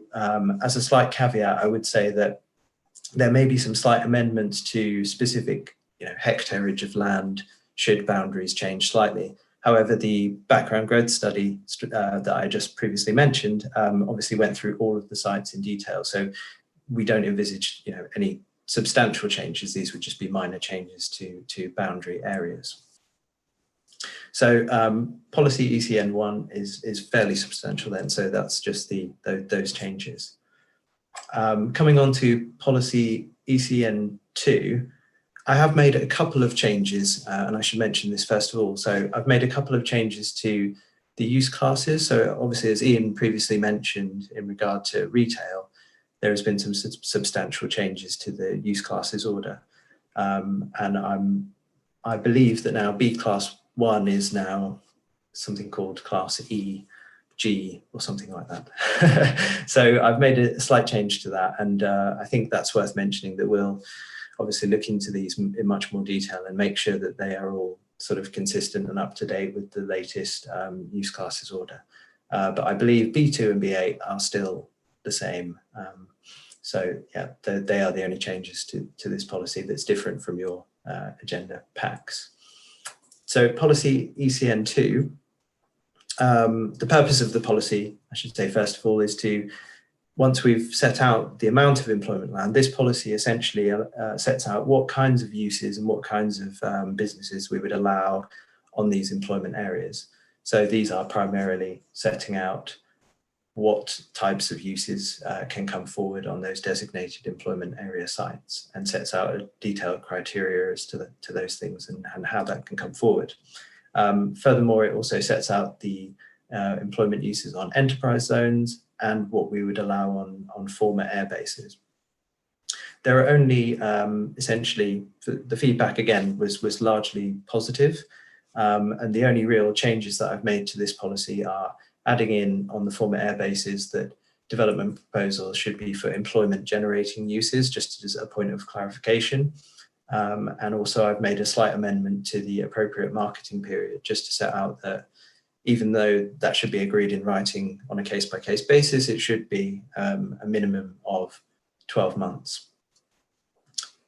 as a slight caveat, I would say that there may be some slight amendments to specific hectareage of land should boundaries change slightly. However, the background growth study that I just previously mentioned obviously went through all of the sites in detail. So we don't envisage any substantial changes. These would just be minor changes to boundary areas. So policy ECN1 is fairly substantial then. So that's just those changes. Coming on to policy ECN2, I have made a couple of changes, and I should mention this first of all. So I've made a couple of changes to the use classes. So obviously, as Ian previously mentioned in regard to retail, there has been some substantial changes to the use classes order. And I believe that now B class 1 is now something called class E, G, or something like that. So I've made a slight change to that. And I think that's worth mentioning, that we'll obviously look into these in much more detail and make sure that they are all sort of consistent and up to date with the latest use classes order. But I believe B2 and B8 are still the same. So yeah, they are the only changes to this policy that's different from your agenda packs. So policy ECN2, the purpose of the policy, I should say first of all, is to, once we've set out the amount of employment land, this policy essentially sets out what kinds of uses and what kinds of businesses we would allow on these employment areas. So these are primarily setting out what types of uses can come forward on those designated employment area sites, and sets out a detailed criteria as to those things and how that can come forward. Furthermore, it also sets out the employment uses on enterprise zones and what we would allow on former air bases. There are only essentially, the feedback again was largely positive, and the only real changes that I've made to this policy are adding in on the former air bases that development proposals should be for employment generating uses, just as a point of clarification. And also I've made a slight amendment to the appropriate marketing period, just to set out that even though that should be agreed in writing on a case-by-case basis, it should be a minimum of 12 months.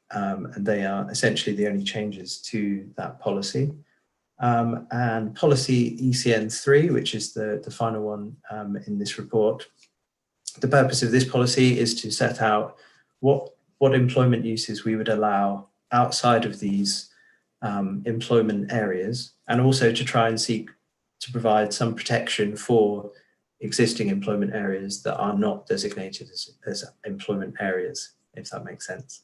And they are essentially the only changes to that policy. And policy ECN3, which is the final one in this report, the purpose of this policy is to set out what employment uses we would allow outside of these employment areas, and also to try and seek to provide some protection for existing employment areas that are not designated as employment areas, if that makes sense.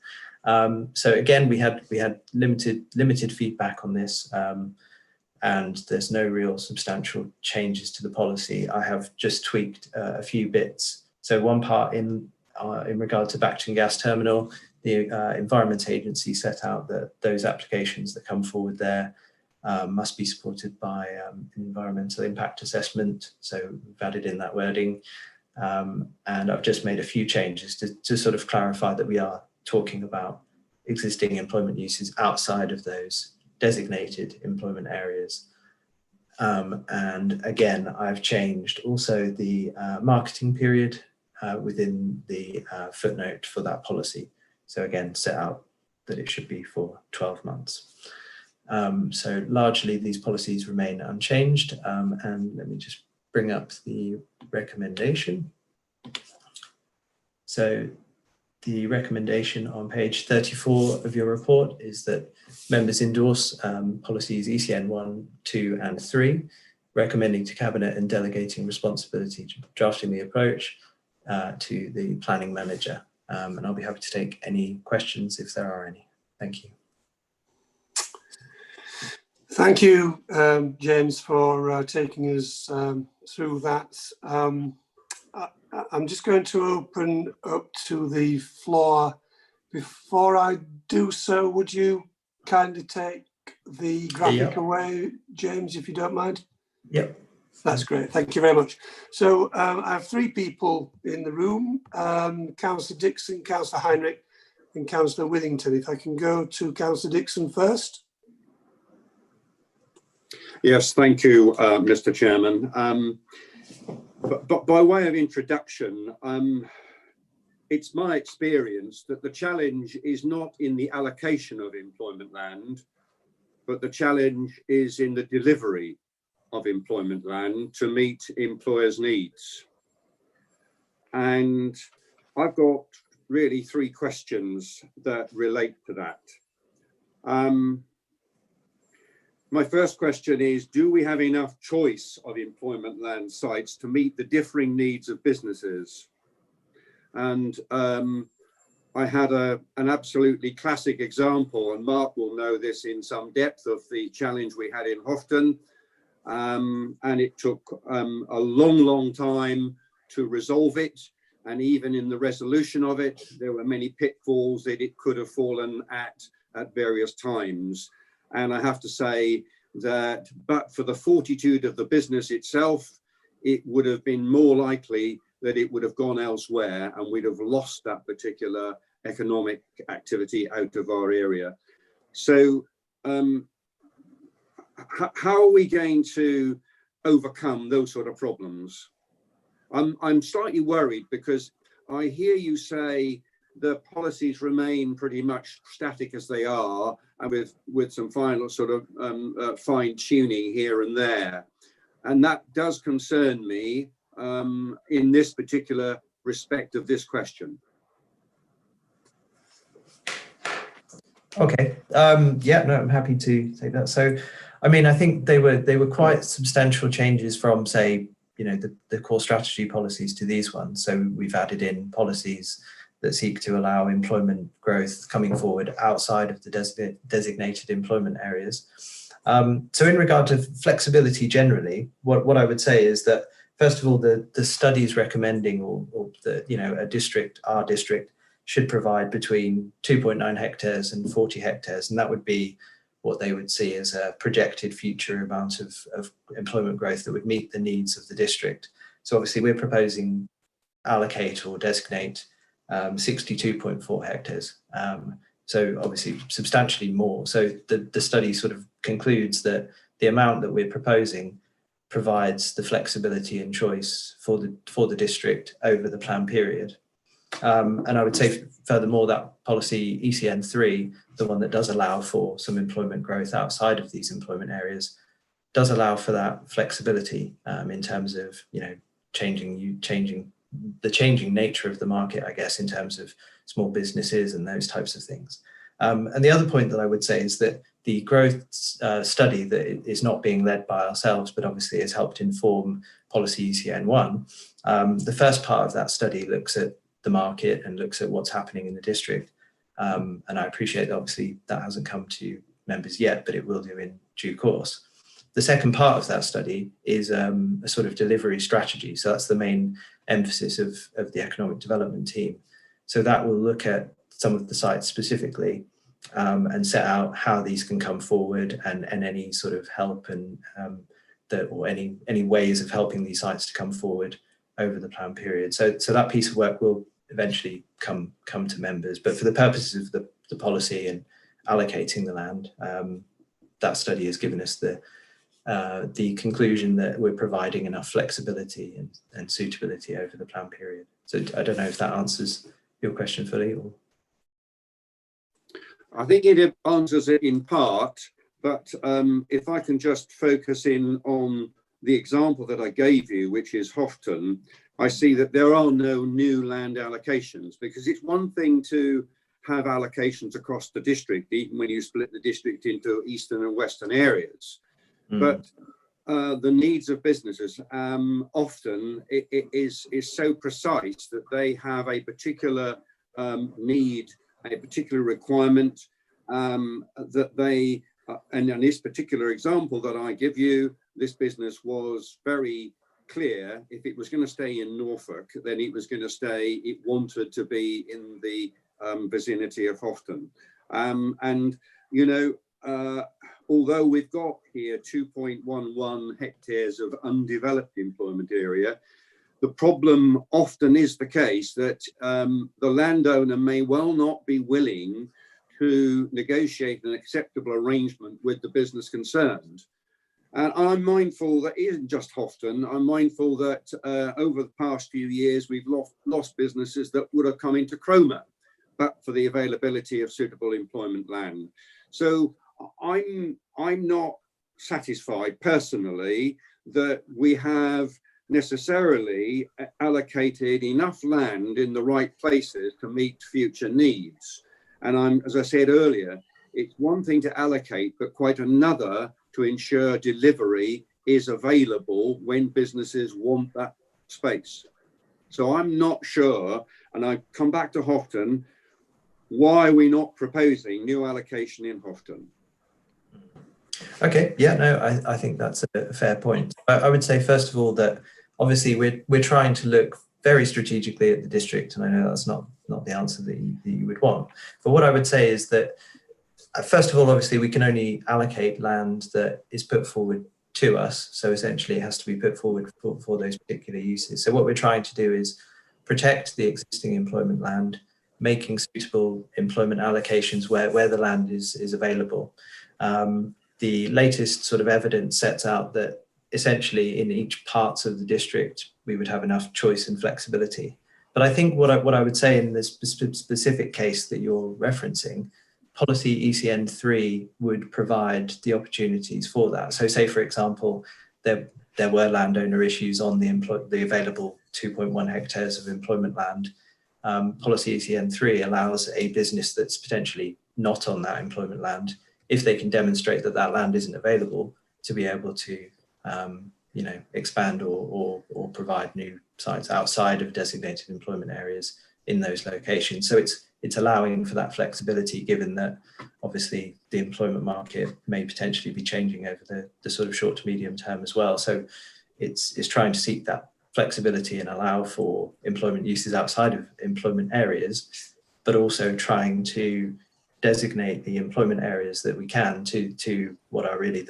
So again, we had limited feedback on this, and there's no real substantial changes to the policy. I have just tweaked a few bits. So one part in regard to Bacton Gas Terminal, the Environment Agency set out that those applications that come forward there must be supported by an environmental impact assessment. So we've added in that wording. And I've just made a few changes to sort of clarify that we are talking about existing employment uses outside of those designated employment areas. And again, I've changed also the marketing period within the footnote for that policy. So again, set out that it should be for 12 months. So largely these policies remain unchanged. And let me just bring up the recommendation. So the recommendation on page 34 of your report is that members endorse policies ECN 1, 2 and 3, recommending to Cabinet and delegating responsibility to drafting the approach to the planning manager. And I'll be happy to take any questions if there are any. Thank you. Thank you, James, for taking us through that. I'm just going to open up to the floor. Before I do so, would you kindly take the graphic away, James, if you don't mind? Yep. That's great. Thank you very much. So I have three people in the room, Councillor Dixon, Councillor Heinrich and Councillor Withington. If I can go to Councillor Dixon first. Yes, thank you, Mr. Chairman. But by way of introduction, it's my experience that the challenge is not in the allocation of employment land, but the challenge is in the delivery of employment land to meet employers' needs. And I've got really three questions that relate to that. My first question is, do we have enough choice of employment land sites to meet the differing needs of businesses? And I had an absolutely classic example, and Mark will know this in some depth, of the challenge we had in Houghton. And it took a long time to resolve it. And even in the resolution of it, there were many pitfalls that it could have fallen at various times. And I have to say that, but for the fortitude of the business itself, it would have been more likely that it would have gone elsewhere and we'd have lost that particular economic activity out of our area. So how are we going to overcome those sort of problems? I'm slightly worried because I hear you say the policies remain pretty much static as they are, and with some final sort of fine tuning here and there. And that does concern me in this particular respect of this question. Okay. Yeah, no, I'm happy to take that. So, I mean, I think they were quite substantial changes from, say, you know, the core strategy policies to these ones. So we've added in policies that seek to allow employment growth coming forward outside of the designated employment areas. So in regard to flexibility generally, what I would say is that, first of all, the studies recommending or the, you know, our district should provide between 2.9 hectares and 40 hectares. And that would be what they would see as a projected future amount of employment growth that would meet the needs of the district. So obviously we're proposing allocate or designate 62.4 hectares. So obviously substantially more. So the study sort of concludes that the amount that we're proposing provides the flexibility and choice for the district over the plan period. And I would say furthermore, that policy ECN3, the one that does allow for some employment growth outside of these employment areas, does allow for that flexibility in terms of, you know, changing the changing nature of the market, I guess, in terms of small businesses and those types of things. And the other point that I would say is that the growth study that is not being led by ourselves, but obviously has helped inform policy ECN1. The first part of that study looks at the market and looks at what's happening in the district. And I appreciate that obviously that hasn't come to members yet, but it will do in due course. The second part of that study is a sort of delivery strategy. So that's the main emphasis of the economic development team. So that will look at some of the sites specifically and set out how these can come forward and any sort of help and or any ways of helping these sites to come forward over the plan period. So that piece of work will eventually come to members, but for the purposes of the policy and allocating the land, that study has given us the conclusion that we're providing enough flexibility and suitability over the plan period. So I don't know if that answers your question fully. Or... I think it answers it in part, but if I can just focus in on the example that I gave you, which is Houghton, I see that there are no new land allocations, because it's one thing to have allocations across the district, even when you split the district into eastern and western areas. But the needs of businesses often it is so precise that they have a particular need, a particular requirement that they, and in this particular example that I give you, this business was very clear. If it was going to stay in Norfolk, then it was going to stay, it wanted to be in the vicinity of Houghton. And, you know, although we've got here 2.11 hectares of undeveloped employment area, the problem often is the case that the landowner may well not be willing to negotiate an acceptable arrangement with the business concerned. And I'm mindful that it isn't just Houghton. I'm mindful that over the past few years, we've lost businesses that would have come into Cromer, but for the availability of suitable employment land. So I'm not satisfied personally that we have necessarily allocated enough land in the right places to meet future needs. And as I said earlier, it's one thing to allocate, but quite another to ensure delivery is available when businesses want that space. So I'm not sure, and I come back to Houghton, why are we not proposing new allocation in Houghton? Okay, yeah, no, I think that's a fair point. I would say, first of all, that obviously we're trying to look very strategically at the district, and I know that's not the answer that you would want. But what I would say is that, first of all, obviously we can only allocate land that is put forward to us. So essentially it has to be put forward for those particular uses. So what we're trying to do is protect the existing employment land, making suitable employment allocations where the land is available. The latest sort of evidence sets out that essentially in each parts of the district, we would have enough choice and flexibility. But I think what I would say in this specific case that you're referencing, policy ECN 3 would provide the opportunities for that. So say, for example, there were landowner issues on the available 2.1 hectares of employment land. Policy ECN 3 allows a business that's potentially not on that employment land, if they can demonstrate that that land isn't available, to be able to expand or provide new sites outside of designated employment areas in those locations. So it's allowing for that flexibility, given that obviously the employment market may potentially be changing over the sort of short to medium term as well. So it's trying to seek that flexibility and allow for employment uses outside of employment areas, but also trying to designate the employment areas that we can to what are really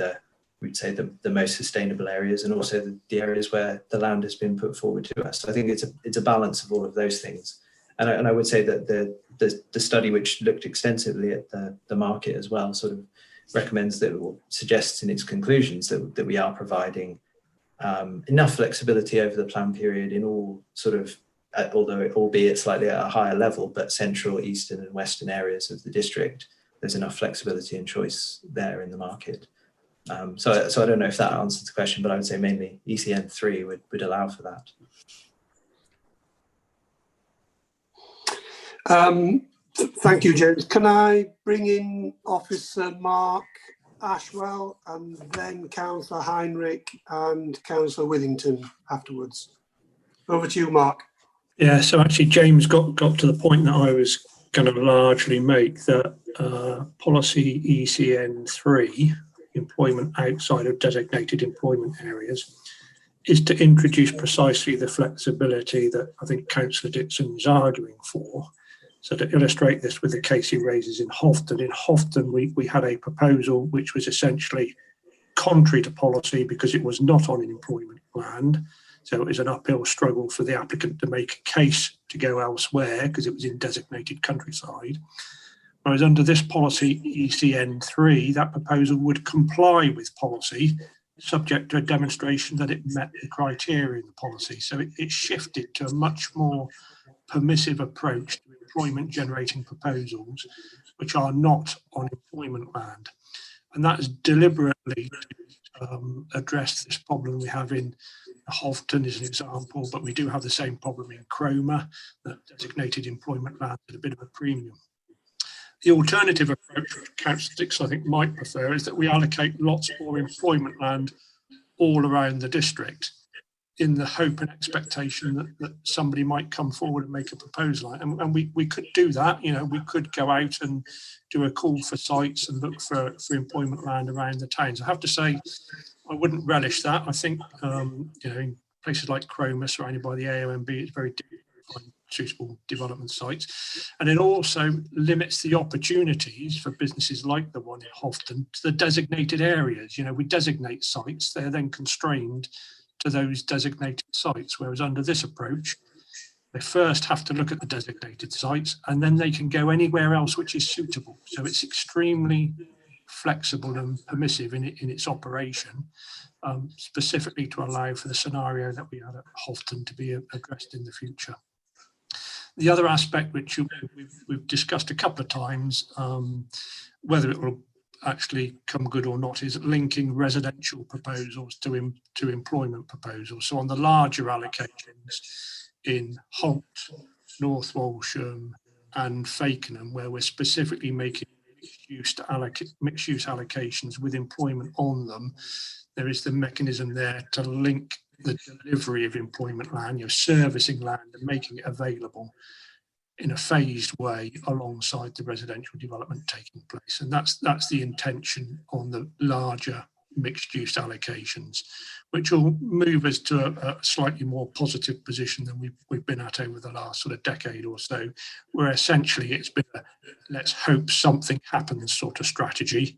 we'd say the most sustainable areas, and also the areas where the land has been put forward to us. So I think it's a balance of all of those things. And I would say that the study, which looked extensively at the market as well, sort of recommends that, or suggests in its conclusions that we are providing enough flexibility over the plan period in all sort of, although albeit slightly at a higher level, but central, eastern and western areas of the district, there's enough flexibility and choice there in the market. So I don't know if that answers the question, but I would say mainly ECN 3 would allow for that. Thank you, James. Can I bring in Officer Mark Ashwell and then Councillor Heinrich and Councillor Withington afterwards? Over to you, Mark. Yeah, so actually James got to the point that I was going to largely make, that policy ECN 3, employment outside of designated employment areas, is to introduce precisely the flexibility that I think Councillor Dixon is arguing for. So to illustrate this with the case he raises in Houghton, we had a proposal which was essentially contrary to policy because it was not on an employment land. So it was an uphill struggle for the applicant to make a case to go elsewhere because it was in designated countryside. Whereas under this policy ECN 3, that proposal would comply with policy, subject to a demonstration that it met the criteria in the policy. So it shifted to a much more permissive approach to employment generating proposals which are not on employment land. And that is deliberately to address this problem we have in Houghton as an example, but we do have the same problem in Cromer, that designated employment land at a bit of a premium. The alternative approach, which Councillor Dixon I think might prefer, is that we allocate lots more employment land all around the district in the hope and expectation that somebody might come forward and make a proposal. And we could do that, we could go out and do a call for sites and look for employment land around the towns. I have to say, I wouldn't relish that. I think, in places like Cromer, surrounded by the AONB, it's very difficult to find suitable development sites. And it also limits the opportunities for businesses like the one in Houghton to the designated areas. We designate sites, they're then constrained to those designated sites, whereas under this approach, they first have to look at the designated sites and then they can go anywhere else which is suitable. So it's extremely flexible and permissive in its operation, specifically to allow for the scenario that we had at Halton to be addressed in the future. The other aspect, which we've discussed a couple of times, whether it will actually come good or not, is linking residential proposals to employment proposals. So on the larger allocations in Holt, North Walsham and Fakenham, where we're specifically making mixed-use allocations with employment on them, there is the mechanism there to link the delivery of employment land, servicing land and making it available in a phased way alongside the residential development taking place. And that's the intention on the larger mixed-use allocations, which will move us to a slightly more positive position than we've been at over the last sort of decade or so, where essentially it's been a let's hope something happens sort of strategy.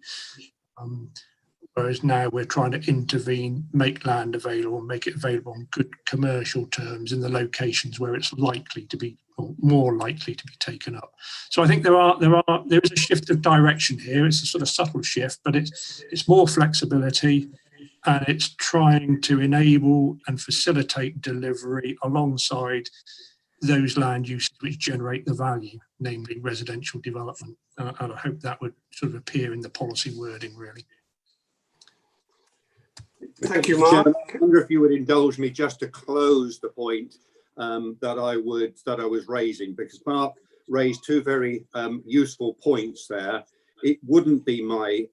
Whereas now we're trying to intervene, make land available, make it available on good commercial terms in the locations where it's likely to be, or more likely to be taken up. So I think there is a shift of direction here. It's a sort of subtle shift, but it's more flexibility, and it's trying to enable and facilitate delivery alongside those land uses which generate the value, namely residential development. And I hope that would sort of appear in the policy wording, really. Thank you, Mark. I wonder if you would indulge me just to close the point that I was raising, because Mark raised two very useful points there. It wouldn't be my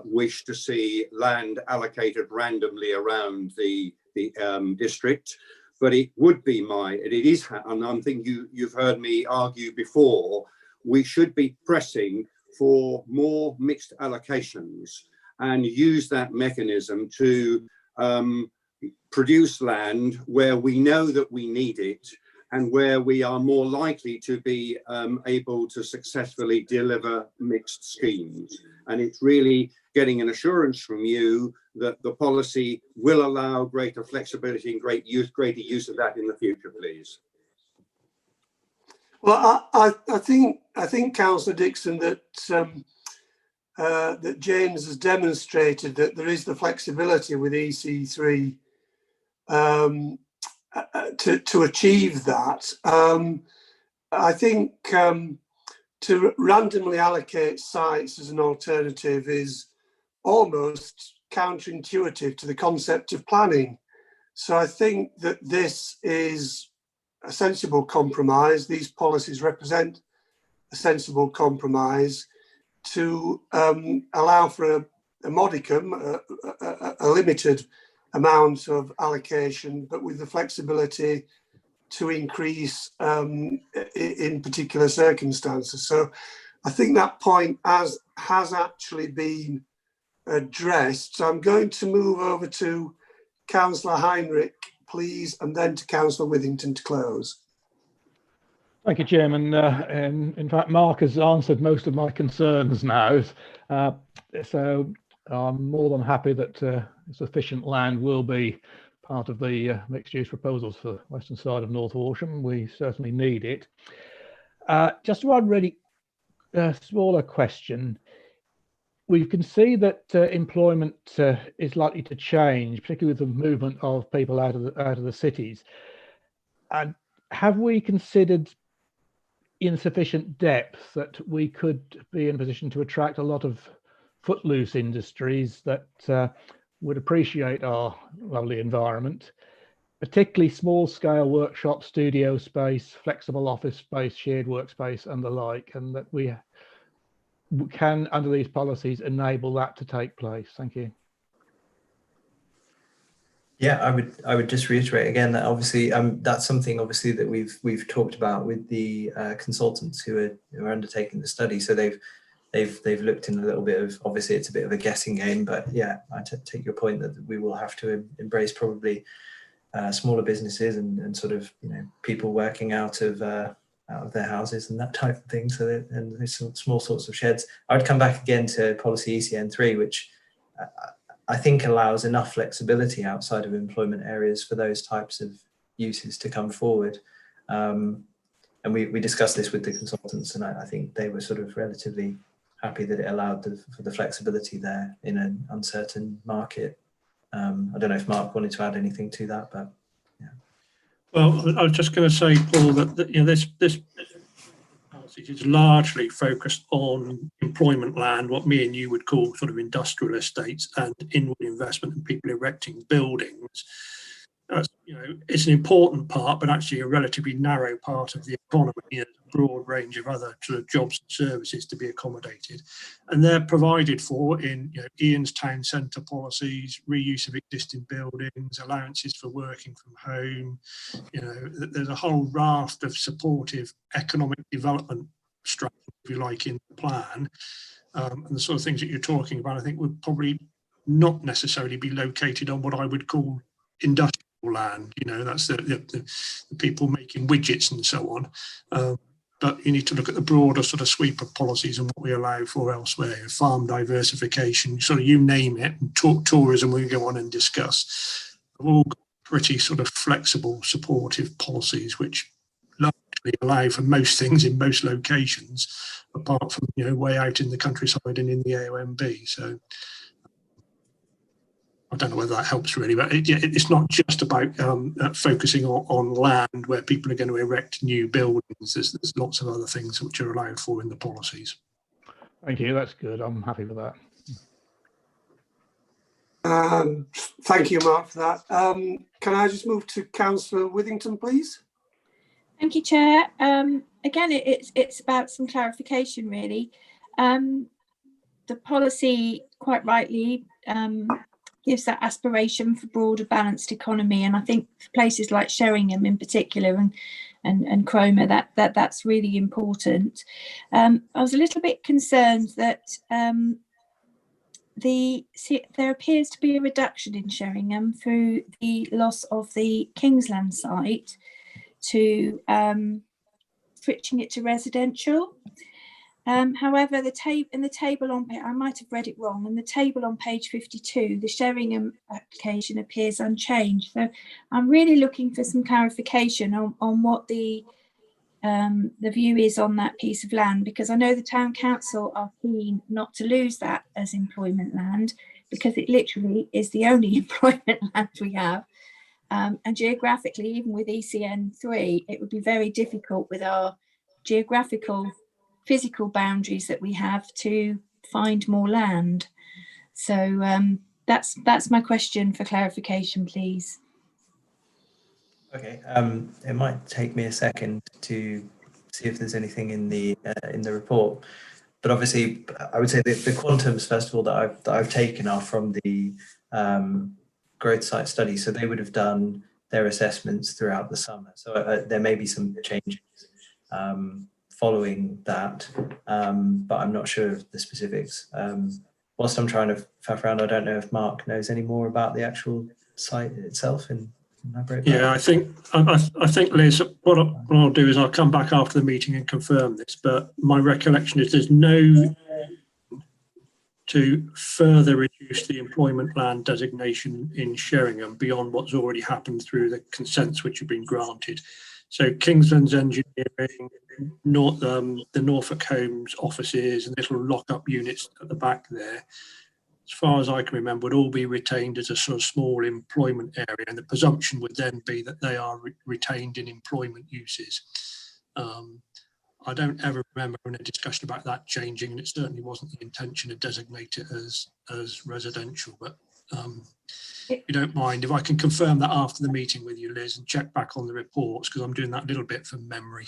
wish to see land allocated randomly around the district, but it would be it is, and I think you've heard me argue before, we should be pressing for more mixed allocations and use that mechanism to produce land where we know that we need it and where we are more likely to be able to successfully deliver mixed schemes. And it's really getting an assurance from you that the policy will allow greater flexibility and greater use of that in the future, please. Well, I think Councillor Dixon, that that James has demonstrated that there is the flexibility with EC3 to achieve that. I think to randomly allocate sites as an alternative is almost counterintuitive to the concept of planning. So I think that this is a sensible compromise. These policies represent a sensible compromise to allow for a modicum, a limited amount of allocation, but with the flexibility to increase in particular circumstances. So I think that point has actually been addressed. So I'm going to move over to Councillor Heinrich, please, and then to Councillor Withington to close. Thank you, Chairman. In fact, Mark has answered most of my concerns now. So I'm more than happy that sufficient land will be part of the mixed-use proposals for the western side of North Walsham. We certainly need it. Just one really smaller question. We can see that employment is likely to change, particularly with the movement of people out of the cities. And have we considered in sufficient depth that we could be in a position to attract a lot of footloose industries that would appreciate our lovely environment, particularly small-scale workshop, studio space, flexible office space, shared workspace and the like, and that we can, under these policies, enable that to take place? Thank you. Yeah, I would just reiterate again that obviously that's something obviously that we've talked about with the consultants who are undertaking the study. So they've looked in a little bit of, obviously it's a bit of a guessing game, but yeah, I take your point that we will have to embrace probably smaller businesses and sort of, you know, people working out of their houses and that type of thing. So and there's some small sorts of sheds. I would come back again to policy ECN3, which I think allows enough flexibility outside of employment areas for those types of uses to come forward. And we discussed this with the consultants, and I think they were sort of relatively happy that it allowed for the flexibility there in an uncertain market. I don't know if Mark wanted to add anything to that, but yeah. Well, I was just going to say, Paul, that you know this policy is largely focused on employment land, what me and you would call sort of industrial estates, and inward investment and people erecting buildings. You know, it's an important part, but actually a relatively narrow part of the economy. There's a broad range of other sort of jobs and services to be accommodated, and they're provided for in Ian's town centre policies, reuse of existing buildings, allowances for working from home. You know, there's a whole raft of supportive economic development strategy, if you like, in the plan, and the sort of things that you're talking about, I think, would probably not necessarily be located on what I would call industrial land. You know, that's the people making widgets and so on. But you need to look at the broader sort of sweep of policies and what we allow for elsewhere. Farm diversification, sort of you name it, and tourism we can go on and discuss. We've all got pretty sort of flexible, supportive policies which largely allow for most things in most locations, apart from way out in the countryside and in the AONB. So I don't know whether that helps really, but it's not just about focusing on land where people are going to erect new buildings. There's lots of other things which are allowed for in the policies. Thank you. That's good. I'm happy with that. Thank you, Mark, for that. Can I just move to Councillor Withington, please? Thank you, Chair. Again, it's about some clarification, really. The policy, quite rightly, gives that aspiration for broader balanced economy, and I think for places like Sheringham in particular and Cromer, that's really important. I was a little bit concerned that there appears to be a reduction in Sheringham through the loss of the Kingsland site to switching it to residential. However, in the table on, I might have read it wrong, in the table on page 52, the Sheringham application appears unchanged. So I'm really looking for some clarification on what the view is on that piece of land, because I know the Town Council are keen not to lose that as employment land, because it literally is the only employment land we have. And geographically, even with ECN 3, it would be very difficult with our physical boundaries that we have to find more land. So that's my question for clarification, please. Okay, it might take me a second to see if there's anything in the report, but obviously I would say that the quantums, first of all, that I've taken are from the growth site study, so they would have done their assessments throughout the summer. So there may be some changes following that, but I'm not sure of the specifics. Whilst I'm trying to faff around, I don't know if Mark knows any more about the actual site itself and elaborate. Yeah, I think Liz, what I'll do is I'll come back after the meeting and confirm this, but my recollection is there's no to further reduce the employment land designation in Sheringham beyond what's already happened through the consents which have been granted. So Kingsland's engineering, the Norfolk Homes offices and little lock-up units at the back there, as far as I can remember, would all be retained as a sort of small employment area, and the presumption would then be that they are retained in employment uses. I don't ever remember in a discussion about that changing, and it certainly wasn't the intention to designate it as residential. But if you don't mind, if I can confirm that after the meeting with you, Liz, and check back on the reports, because I'm doing that little bit from memory.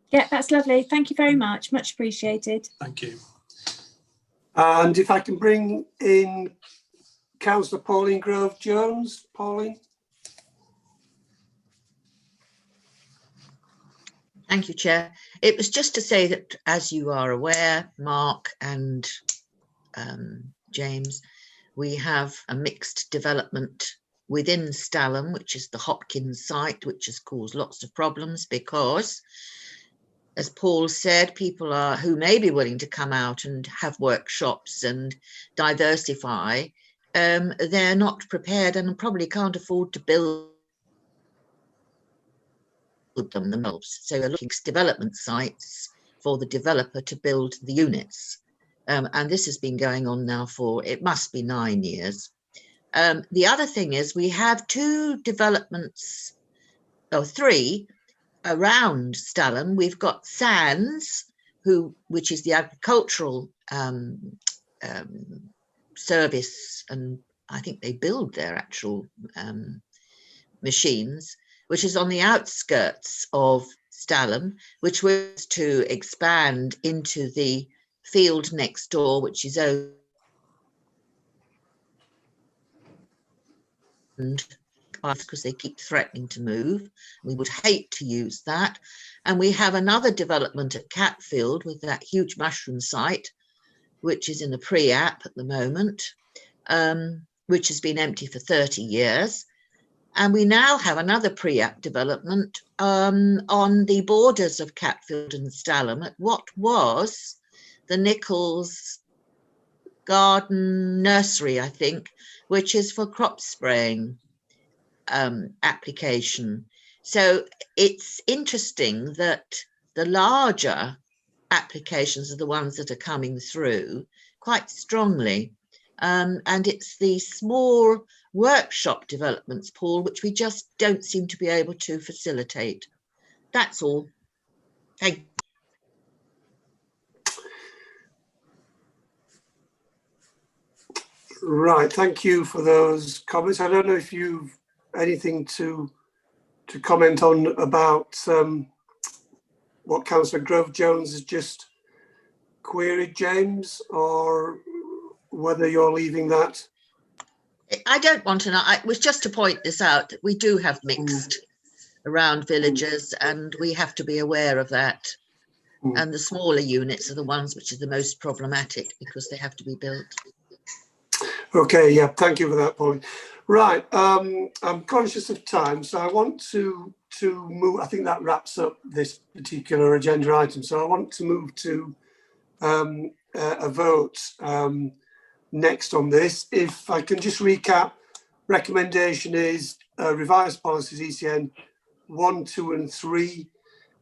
Yeah, that's lovely. Thank you very much. Much appreciated. Thank you. And if I can bring in Councillor Pauline Grove-Jones. Pauline. Thank you, Chair. It was just to say that, as you are aware, Mark and James, we have a mixed development within Stalham, which is the Hopkins site, which has caused lots of problems because, as Paul said, people who may be willing to come out and have workshops and diversify, they're not prepared and probably can't afford to build them themselves. So we're looking at development sites for the developer to build the units. And this has been going on now for, it must be 9 years. The other thing is we have 2 developments, or 3, around Stalham. We've got Sands, which is the agricultural service, and I think they build their actual machines, which is on the outskirts of Stalham, which was to expand into the field next door, which is owned because they keep threatening to move. We would hate to use that. And we have another development at Catfield with that huge mushroom site, which is in the pre-app at the moment, which has been empty for 30 years. And we now have another pre-app development on the borders of Catfield and Stalham at what was the Nichols Garden Nursery, I think, which is for crop spraying application. So it's interesting that the larger applications are the ones that are coming through quite strongly. And it's the small workshop developments, Paul, which we just don't seem to be able to facilitate. That's all. Thank you. Right, thank you for those comments. I don't know if you've anything to comment on about what Councillor Grove-Jones has just queried, James, or whether you're leaving that. I don't want to know. It was just to point this out that we do have mixed around villages, and we have to be aware of that. And the smaller units are the ones which are the most problematic because they have to be built. Okay, yeah, thank you for that point. Right, I'm conscious of time, so I want to move. I think that wraps up this particular agenda item. So I want to move to a vote next on this. If I can just recap, recommendation is revised policies ECN 1, 2 and 3,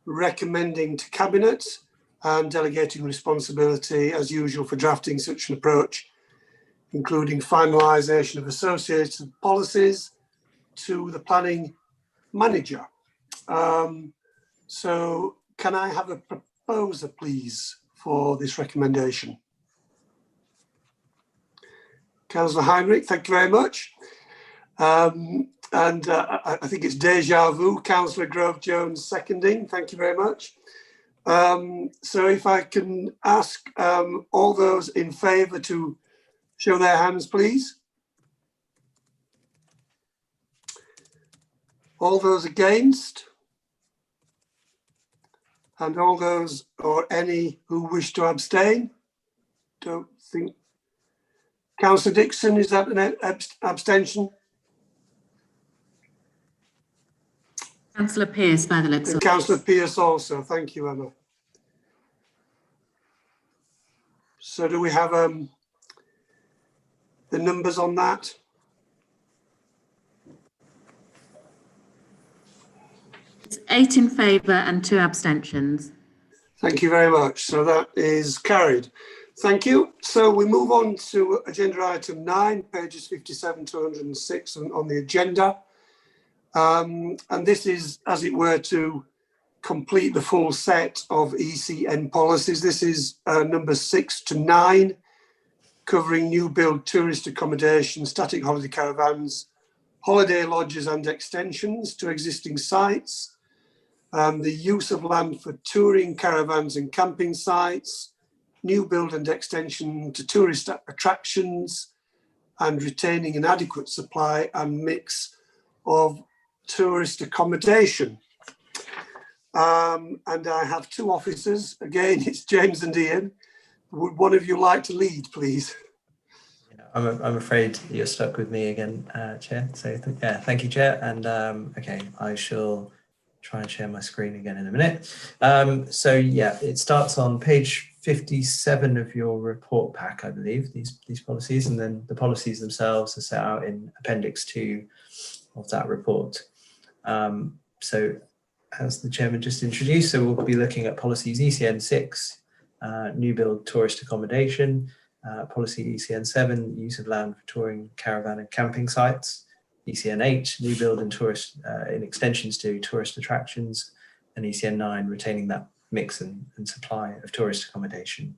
recommending to Cabinet and delegating responsibility as usual for drafting such an approach, including finalisation of associated policies to the planning manager. So can I have a proposer, please, for this recommendation? Councillor Heinrich, thank you very much. I think it's déjà vu, Councillor Grove-Jones seconding, thank you very much. So if I can ask all those in favour to show their hands, please. All those against? And all those or any who wish to abstain? Don't think. Councillor Dixon, is that an abstention? Councillor Pearce, by the looks of it. Councillor Pearce also, thank you, Emma. So do we have the numbers on that? It's 8 in favour and 2 abstentions. Thank you very much. So that is carried. Thank you. So we move on to agenda item 9, pages 57 to 106 on the agenda. And this is, as it were, to complete the full set of ECN policies. This is numbers 6 to 9, covering new build tourist accommodation, static holiday caravans, holiday lodges and extensions to existing sites, the use of land for touring caravans and camping sites, new build and extension to tourist attractions, and retaining an adequate supply and mix of tourist accommodation. And I have 2 officers. Again, it's James and Ian. Would one of you like to lead, please? I'm afraid you're stuck with me again, Chair. So yeah, thank you, Chair. And okay, I shall try and share my screen again in a minute. So yeah, it starts on page 57 of your report pack, I believe, these policies, and then the policies themselves are set out in Appendix 2 of that report. So as the Chairman just introduced, so we'll be looking at policies ECN 6 new build tourist accommodation, policy ECN 7, use of land for touring, caravan and camping sites, ECN 8, new build and tourist in extensions to tourist attractions, and ECN 9, retaining that mix and supply of tourist accommodation.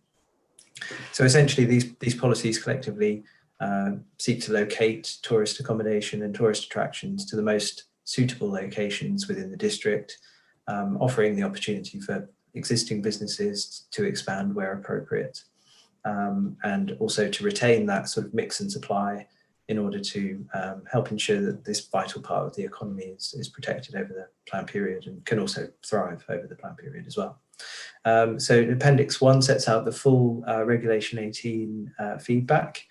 So essentially these policies collectively seek to locate tourist accommodation and tourist attractions to the most suitable locations within the district, offering the opportunity for existing businesses to expand where appropriate, and also to retain that sort of mix and supply in order to help ensure that this vital part of the economy is protected over the plan period and can also thrive over the plan period as well. So Appendix 1 sets out the full Regulation 18 feedback.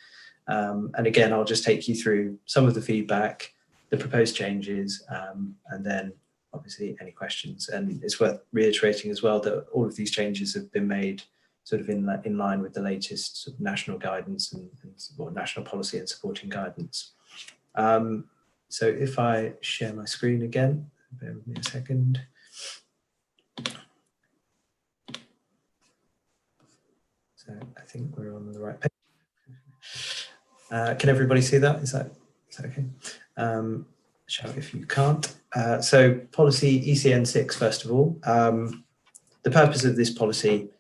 And again, I'll just take you through some of the feedback, the proposed changes, and then obviously any questions. And it's worth reiterating as well that all of these changes have been made sort of in line with the latest sort of national guidance and national policy and supporting guidance. So if I share my screen again, bear with me a second. So I think we're on the right page. Can everybody see that? Is that okay? Shout if you can't. So policy ECN 6, first of all. The purpose of this policy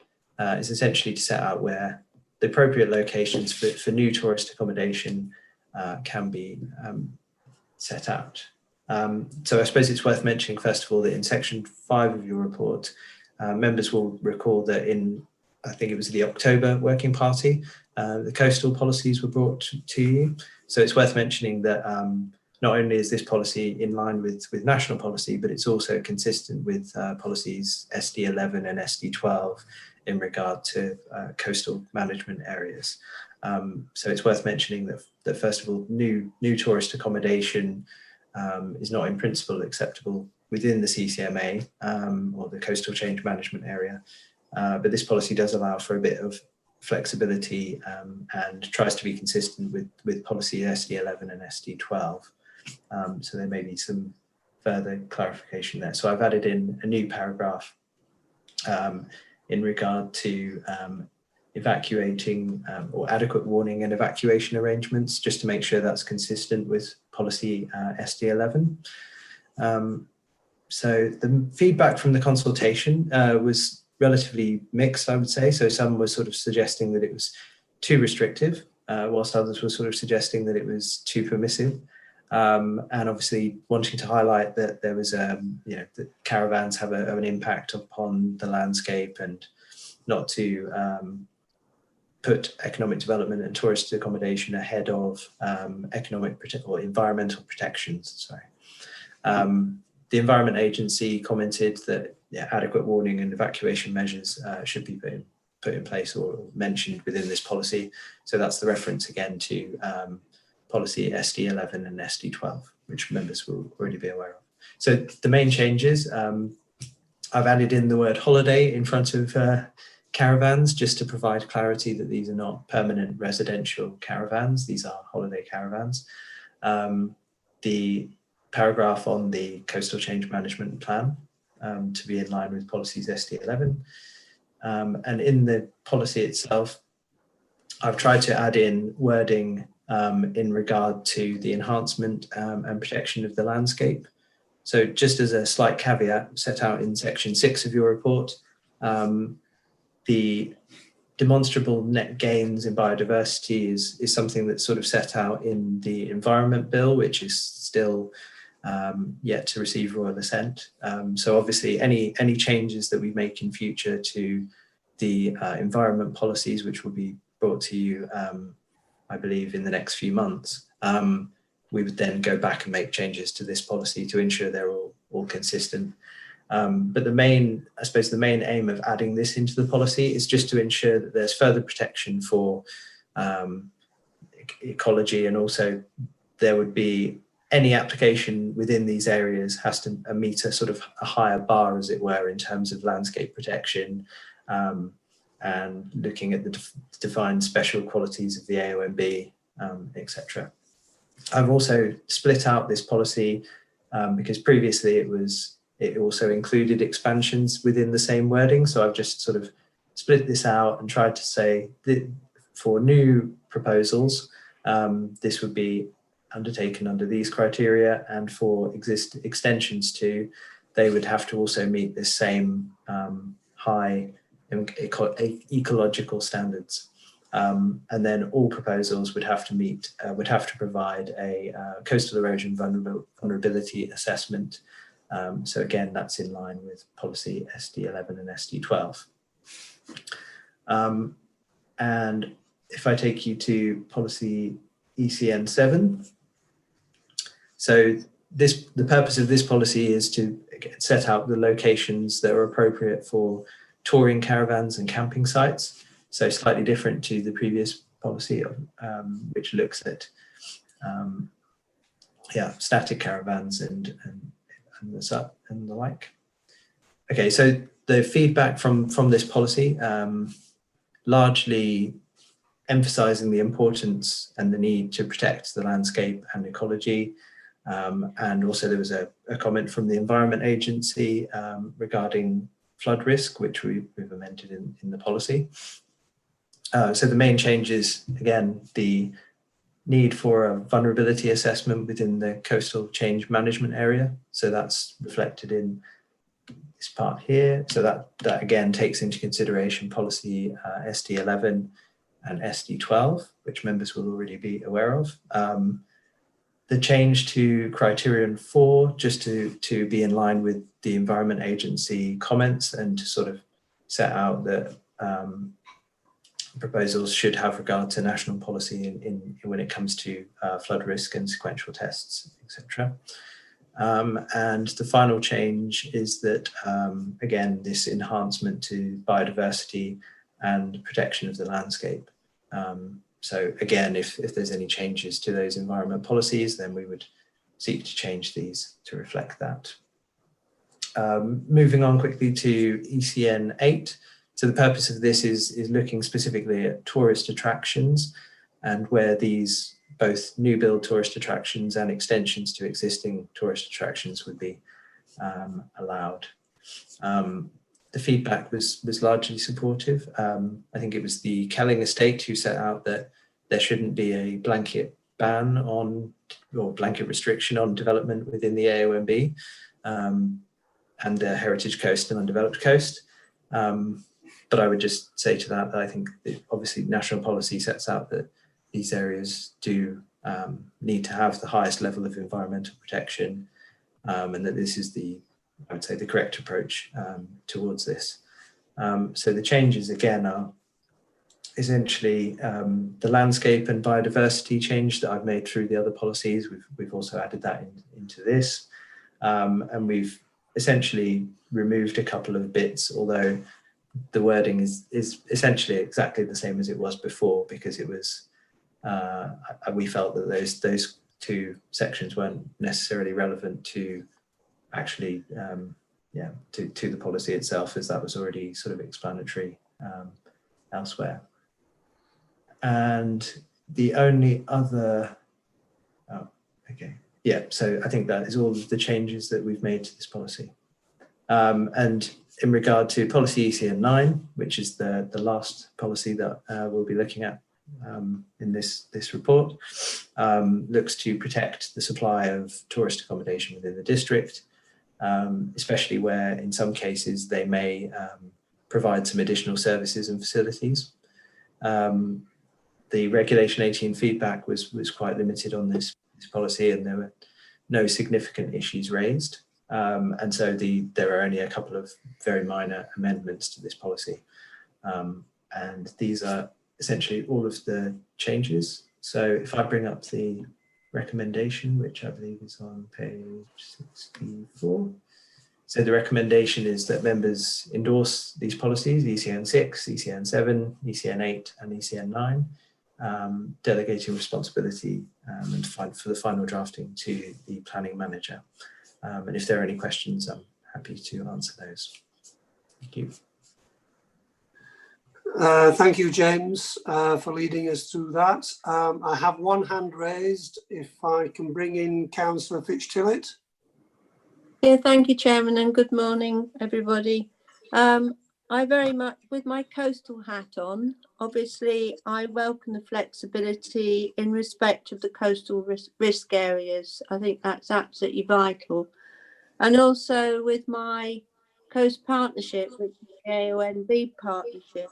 is essentially to set out where the appropriate locations for new tourist accommodation can be set out. So I suppose it's worth mentioning, first of all, that in section 5 of your report, members will recall that in, I think it was the October Working Party, the coastal policies were brought to you. So it's worth mentioning that not only is this policy in line with national policy, but it's also consistent with policies SD11 and SD12 in regard to coastal management areas. So it's worth mentioning that first of all, new tourist accommodation is not in principle acceptable within the CCMA or the coastal change management area. But this policy does allow for a bit of flexibility and tries to be consistent with policy SD11 and SD12. So there may be some further clarification there. So I've added in a new paragraph in regard to evacuating or adequate warning and evacuation arrangements, just to make sure that's consistent with policy SD11. So the feedback from the consultation was relatively mixed, I would say. So some were sort of suggesting that it was too restrictive, whilst others were sort of suggesting that it was too permissive. And obviously wanting to highlight that there was, that caravans have an impact upon the landscape, and not to put economic development and tourist accommodation ahead of environmental protections. Sorry. The Environment Agency commented that adequate warning and evacuation measures should be put in place or mentioned within this policy. So that's the reference again to policy SD11 and SD12, which members will already be aware of. So the main changes, I've added in the word holiday in front of caravans, just to provide clarity that these are not permanent residential caravans, these are holiday caravans. The paragraph on the coastal change management plan to be in line with policies SD11. And in the policy itself, I've tried to add in wording in regard to the enhancement and protection of the landscape. So just as a slight caveat set out in section 6 of your report, the demonstrable net gains in biodiversity is something that's sort of set out in the Environment Bill, which is still yet to receive royal assent. So obviously any changes that we make in future to the environment policies, which will be brought to you, I believe, in the next few months, we would then go back and make changes to this policy to ensure they're all consistent. But the main aim of adding this into the policy is just to ensure that there's further protection for ecology, and also there would be any application within these areas has to meet a sort of a higher bar, as it were, in terms of landscape protection and looking at the defined special qualities of the AONB, etc. I've also split out this policy because previously it also included expansions within the same wording. So I've just sort of split this out and tried to say that for new proposals, this would be undertaken under these criteria, and for extensions to, they would have to also meet the same high ecological standards. And then all proposals would have to provide a coastal erosion vulnerability assessment. So again, that's in line with policy SD11 and SD12. And if I take you to policy ECN7, so the purpose of this policy is to set out the locations that are appropriate for touring caravans and camping sites. So slightly different to the previous policy, which looks at static caravans and the like. Okay, so the feedback from this policy, largely emphasising the importance and the need to protect the landscape and ecology. And also there was a comment from the Environment Agency regarding flood risk, which we've amended in the policy. So the main changes, again, the need for a vulnerability assessment within the coastal change management area. So that's reflected in this part here. So that again takes into consideration policy SD11 and SD12, which members will already be aware of. The change to criterion 4, just to be in line with the Environment Agency comments and to sort of set out that proposals should have regard to national policy in when it comes to flood risk and sequential tests, etc. And the final change is that, again, this enhancement to biodiversity and protection of the landscape. So again, if there's any changes to those environment policies, then we would seek to change these to reflect that. Moving on quickly to ECN 8. So the purpose of this is looking specifically at tourist attractions and where these both new build tourist attractions and extensions to existing tourist attractions would be allowed. The feedback was largely supportive. I think it was the Kelling estate who set out that there shouldn't be a blanket ban on or blanket restriction on development within the AONB and the heritage coast and undeveloped coast. But I would just say to that I think that obviously national policy sets out that these areas do need to have the highest level of environmental protection, and that this is I would say the correct approach towards this. So the changes again are essentially the landscape and biodiversity change that I've made through the other policies. We've also added that into this, and we've essentially removed a couple of bits, although the wording is essentially exactly the same as it was before, because it was we felt that those two sections weren't necessarily relevant to actually to the policy itself, as that was already sort of explanatory elsewhere. And the only other so I think that is all of the changes that we've made to this policy. And in regard to policy ECN 9, which is the last policy that we'll be looking at in this report, looks to protect the supply of tourist accommodation within the district, especially where in some cases they may provide some additional services and facilities. The Regulation 18 feedback was quite limited on this policy, and there were no significant issues raised. And so there are only a couple of very minor amendments to this policy. And these are essentially all of the changes. So if I bring up the recommendation, which I believe is on page 64. So the recommendation is that members endorse these policies, ECN 6, ECN 7, ECN 8 and ECN 9, delegating responsibility and for the final drafting to the planning manager. And if there are any questions, I'm happy to answer those. Thank you. Thank you, James, for leading us through that. I have one hand raised. If I can bring in Councillor Fitch-Tillett. Yeah, thank you, Chairman, and good morning, everybody. I very much, with my coastal hat on, obviously I welcome the flexibility in respect of the coastal risk areas. I think that's absolutely vital. And also with my coast partnership, which is the AONB partnership,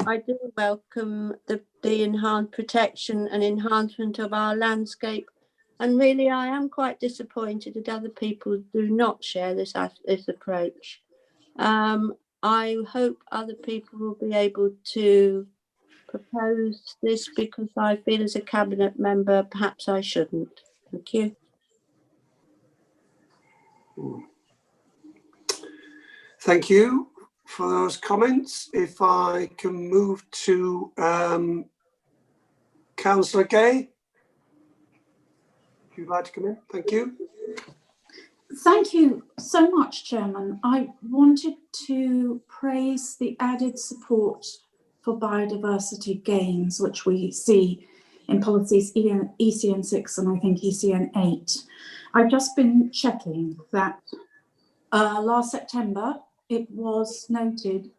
I do welcome the enhanced protection and enhancement of our landscape. And really, I am quite disappointed that other people do not share this approach. I hope other people will be able to propose this, because I feel as a cabinet member, perhaps I shouldn't. Thank you. Thank you for those comments. If I can move to Councillor Gay, if you'd like to come in, thank you. Thank you so much, Chairman. I wanted to praise the added support for biodiversity gains, which we see in policies ECN 6 and I think ECN 8. I've just been checking that last September, it was noted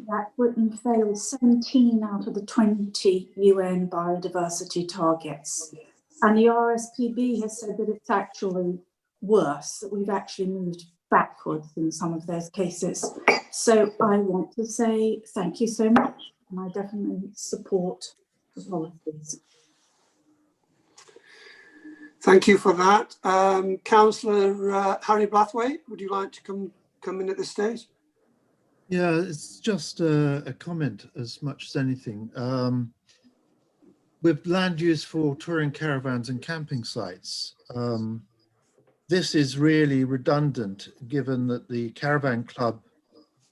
that Britain failed 17 out of the 20 UN biodiversity targets. And the RSPB has said that it's actually worse, that we've actually moved backwards in some of those cases. So I want to say thank you so much, and I definitely support the policies. Thank you for that. Councillor Harry Blathwaite, would you like to come in at this stage? Yeah, it's just a comment as much as anything. With land use for touring caravans and camping sites, this is really redundant, given that the caravan club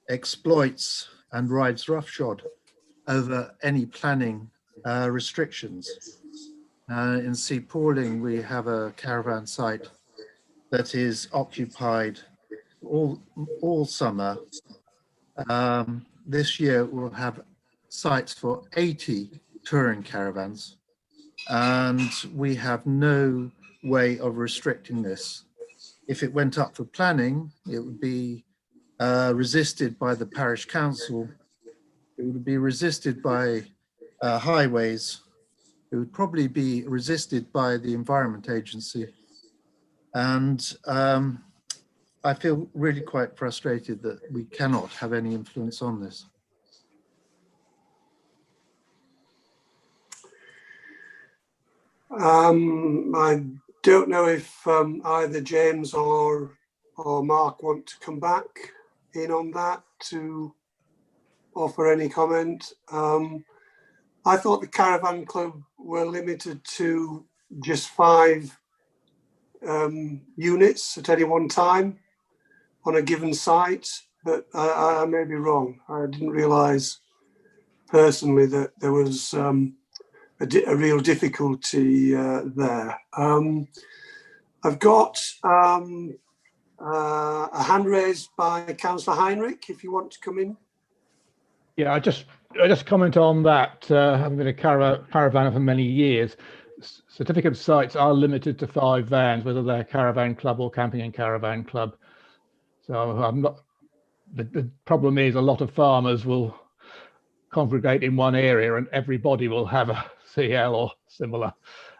exploits and rides roughshod over any planning restrictions. In Sea Palling, we have a caravan site that is occupied all summer. This year we'll have sites for 80 touring caravans, and we have no way of restricting this. If it went up for planning, it would be resisted by the parish council. It would be resisted by highways. It would probably be resisted by the Environment Agency. And I feel really quite frustrated that we cannot have any influence on this. I don't know if either James or Mark want to come back in on that to offer any comment. I thought the caravan club were limited to just 5 units at any one time on a given site, but I may be wrong. I didn't realise personally that there was a real difficulty there. I've got a hand raised by Councillor Heinrich, if you want to come in. Yeah, I just comment on that. Having been a caravaner for many years, certificate sites are limited to 5 vans, whether they're caravan club or camping and caravan club. So I'm not. The problem is a lot of farmers will congregate in one area and everybody will have a CL or similar.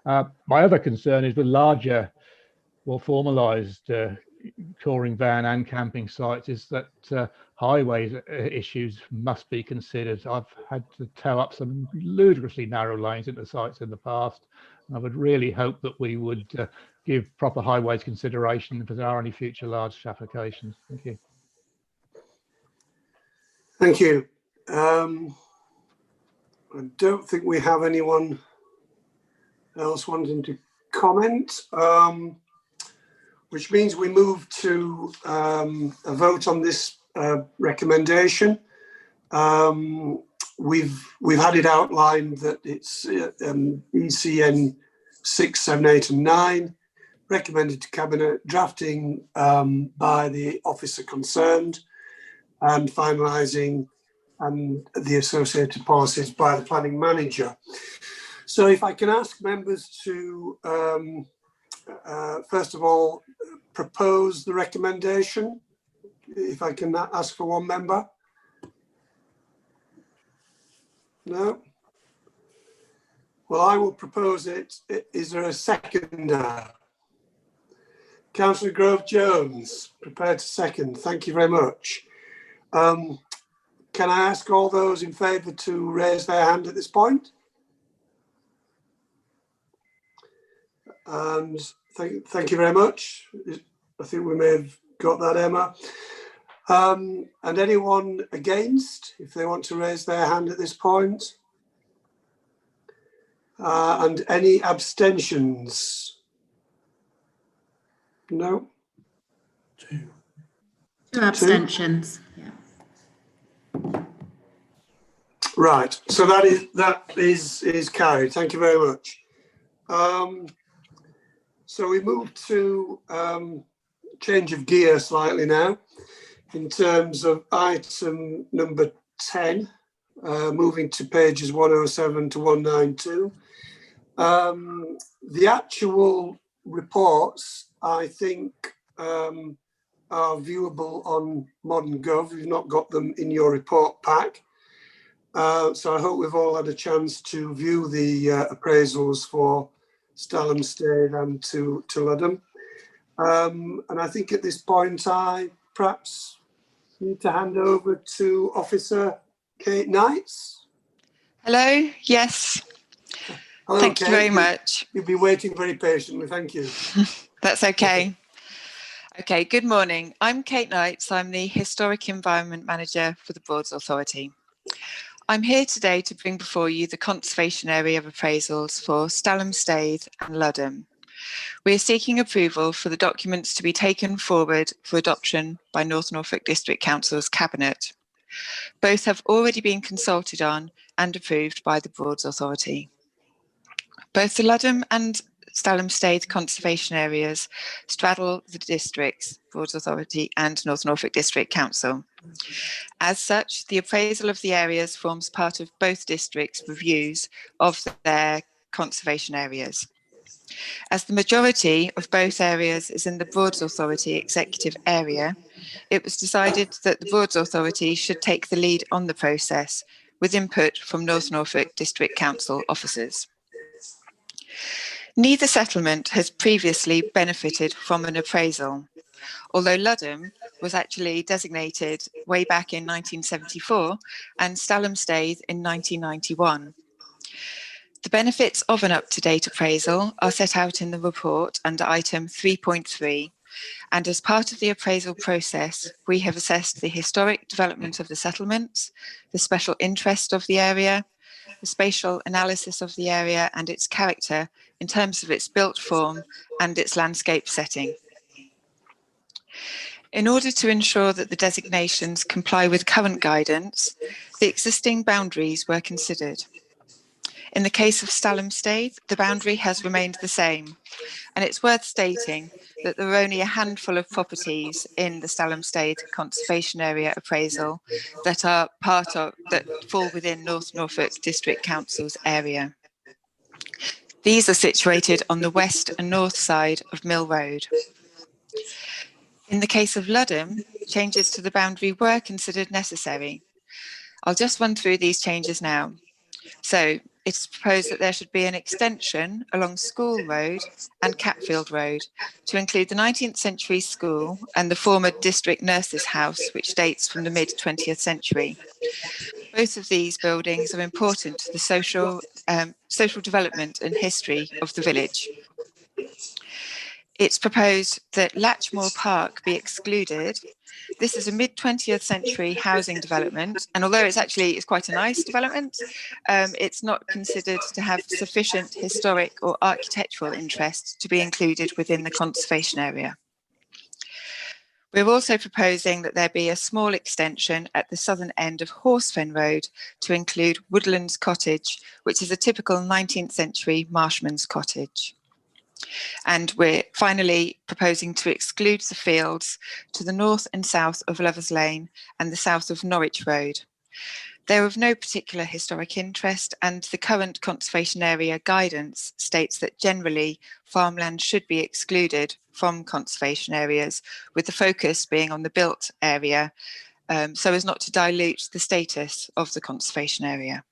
My other concern is with larger, more formalised touring van and camping sites is that highways issues must be considered. I've had to tow up some ludicrously narrow lanes into sites in the past, and I would really hope that we would give proper highways consideration if there are any future large applications. Thank you. Thank you. I don't think we have anyone else wanting to comment, which means we move to a vote on this recommendation. We've had it outlined that it's ECN 6, 7, 8 and 9, recommended to Cabinet, drafting by the officer concerned and finalising and the associated policies by the planning manager. So if I can ask members to, first of all, propose the recommendation, if I can ask for one member. No? Well, I will propose it. Is there a seconder? Councillor Grove Jones, prepared to second. Thank you very much. Can I ask all those in favour to raise their hand at this point? And thank you very much. I think we may have got that, Emma. And anyone against, if they want to raise their hand at this point? And any abstentions? No? Two abstentions. Yeah. Right, so that is carried. Thank you very much. So we move to change of gear slightly now in terms of item number 10, moving to pages 107 to 192. The actual reports, I think, are viewable on Modern Gov. You've not got them in your report pack. So I hope we've all had a chance to view the appraisals for Stalham Staithe and to Ludham. And I think at this point I perhaps need to hand over to Officer Kate Knights. Hello, yes. Hello, thank Kate. you very much. You've been waiting very patiently, thank you. That's okay. Okay, good morning. I'm Kate Knights. I'm the Historic Environment Manager for the Broads Authority. I'm here today to bring before you the conservation area of appraisals for Stalham Staithe and Ludham. We are seeking approval for the documents to be taken forward for adoption by North Norfolk District Council's Cabinet. Both have already been consulted on and approved by the Broads Authority. Both the Ludham and Stalham Staithe conservation areas straddle the districts, Broads Authority and North Norfolk District Council. As such, the appraisal of the areas forms part of both districts' reviews of their conservation areas. As the majority of both areas is in the Broads Authority executive area, it was decided that the Broads Authority should take the lead on the process with input from North Norfolk District Council officers. Neither settlement has previously benefited from an appraisal, although Ludham was actually designated way back in 1974 and Stalham Staithe in 1991. The benefits of an up-to-date appraisal are set out in the report under item 3.3, and as part of the appraisal process, we have assessed the historic development of the settlements, the special interest of the area, the spatial analysis of the area and its character in terms of its built form and its landscape setting. In order to ensure that the designations comply with current guidance, the existing boundaries were considered. In the case of Stalham Staithe, the boundary has remained the same, and it's worth stating that there are only a handful of properties in the Stalham Staithe conservation area appraisal that fall within North Norfolk District Council's area. These are situated on the west and north side of Mill Road. In the case of Ludham, changes to the boundary were considered necessary. I'll just run through these changes now. So it's proposed that there should be an extension along School Road and Catfield Road to include the 19th century school and the former district nurses' house, which dates from the mid-20th century. Both of these buildings are important to the social development and history of the village. It's proposed that Latchmore Park be excluded. This is a mid-20th century housing development, and although it's quite a nice development, it's not considered to have sufficient historic or architectural interest to be included within the conservation area. We're also proposing that there be a small extension at the southern end of Horsefen Road to include Woodlands Cottage, which is a typical 19th century marshman's cottage. And we're finally proposing to exclude the fields to the north and south of Lovers Lane and the south of Norwich Road. They're of no particular historic interest, and the current conservation area guidance states that generally farmland should be excluded from conservation areas, with the focus being on the built area, so as not to dilute the status of the conservation area.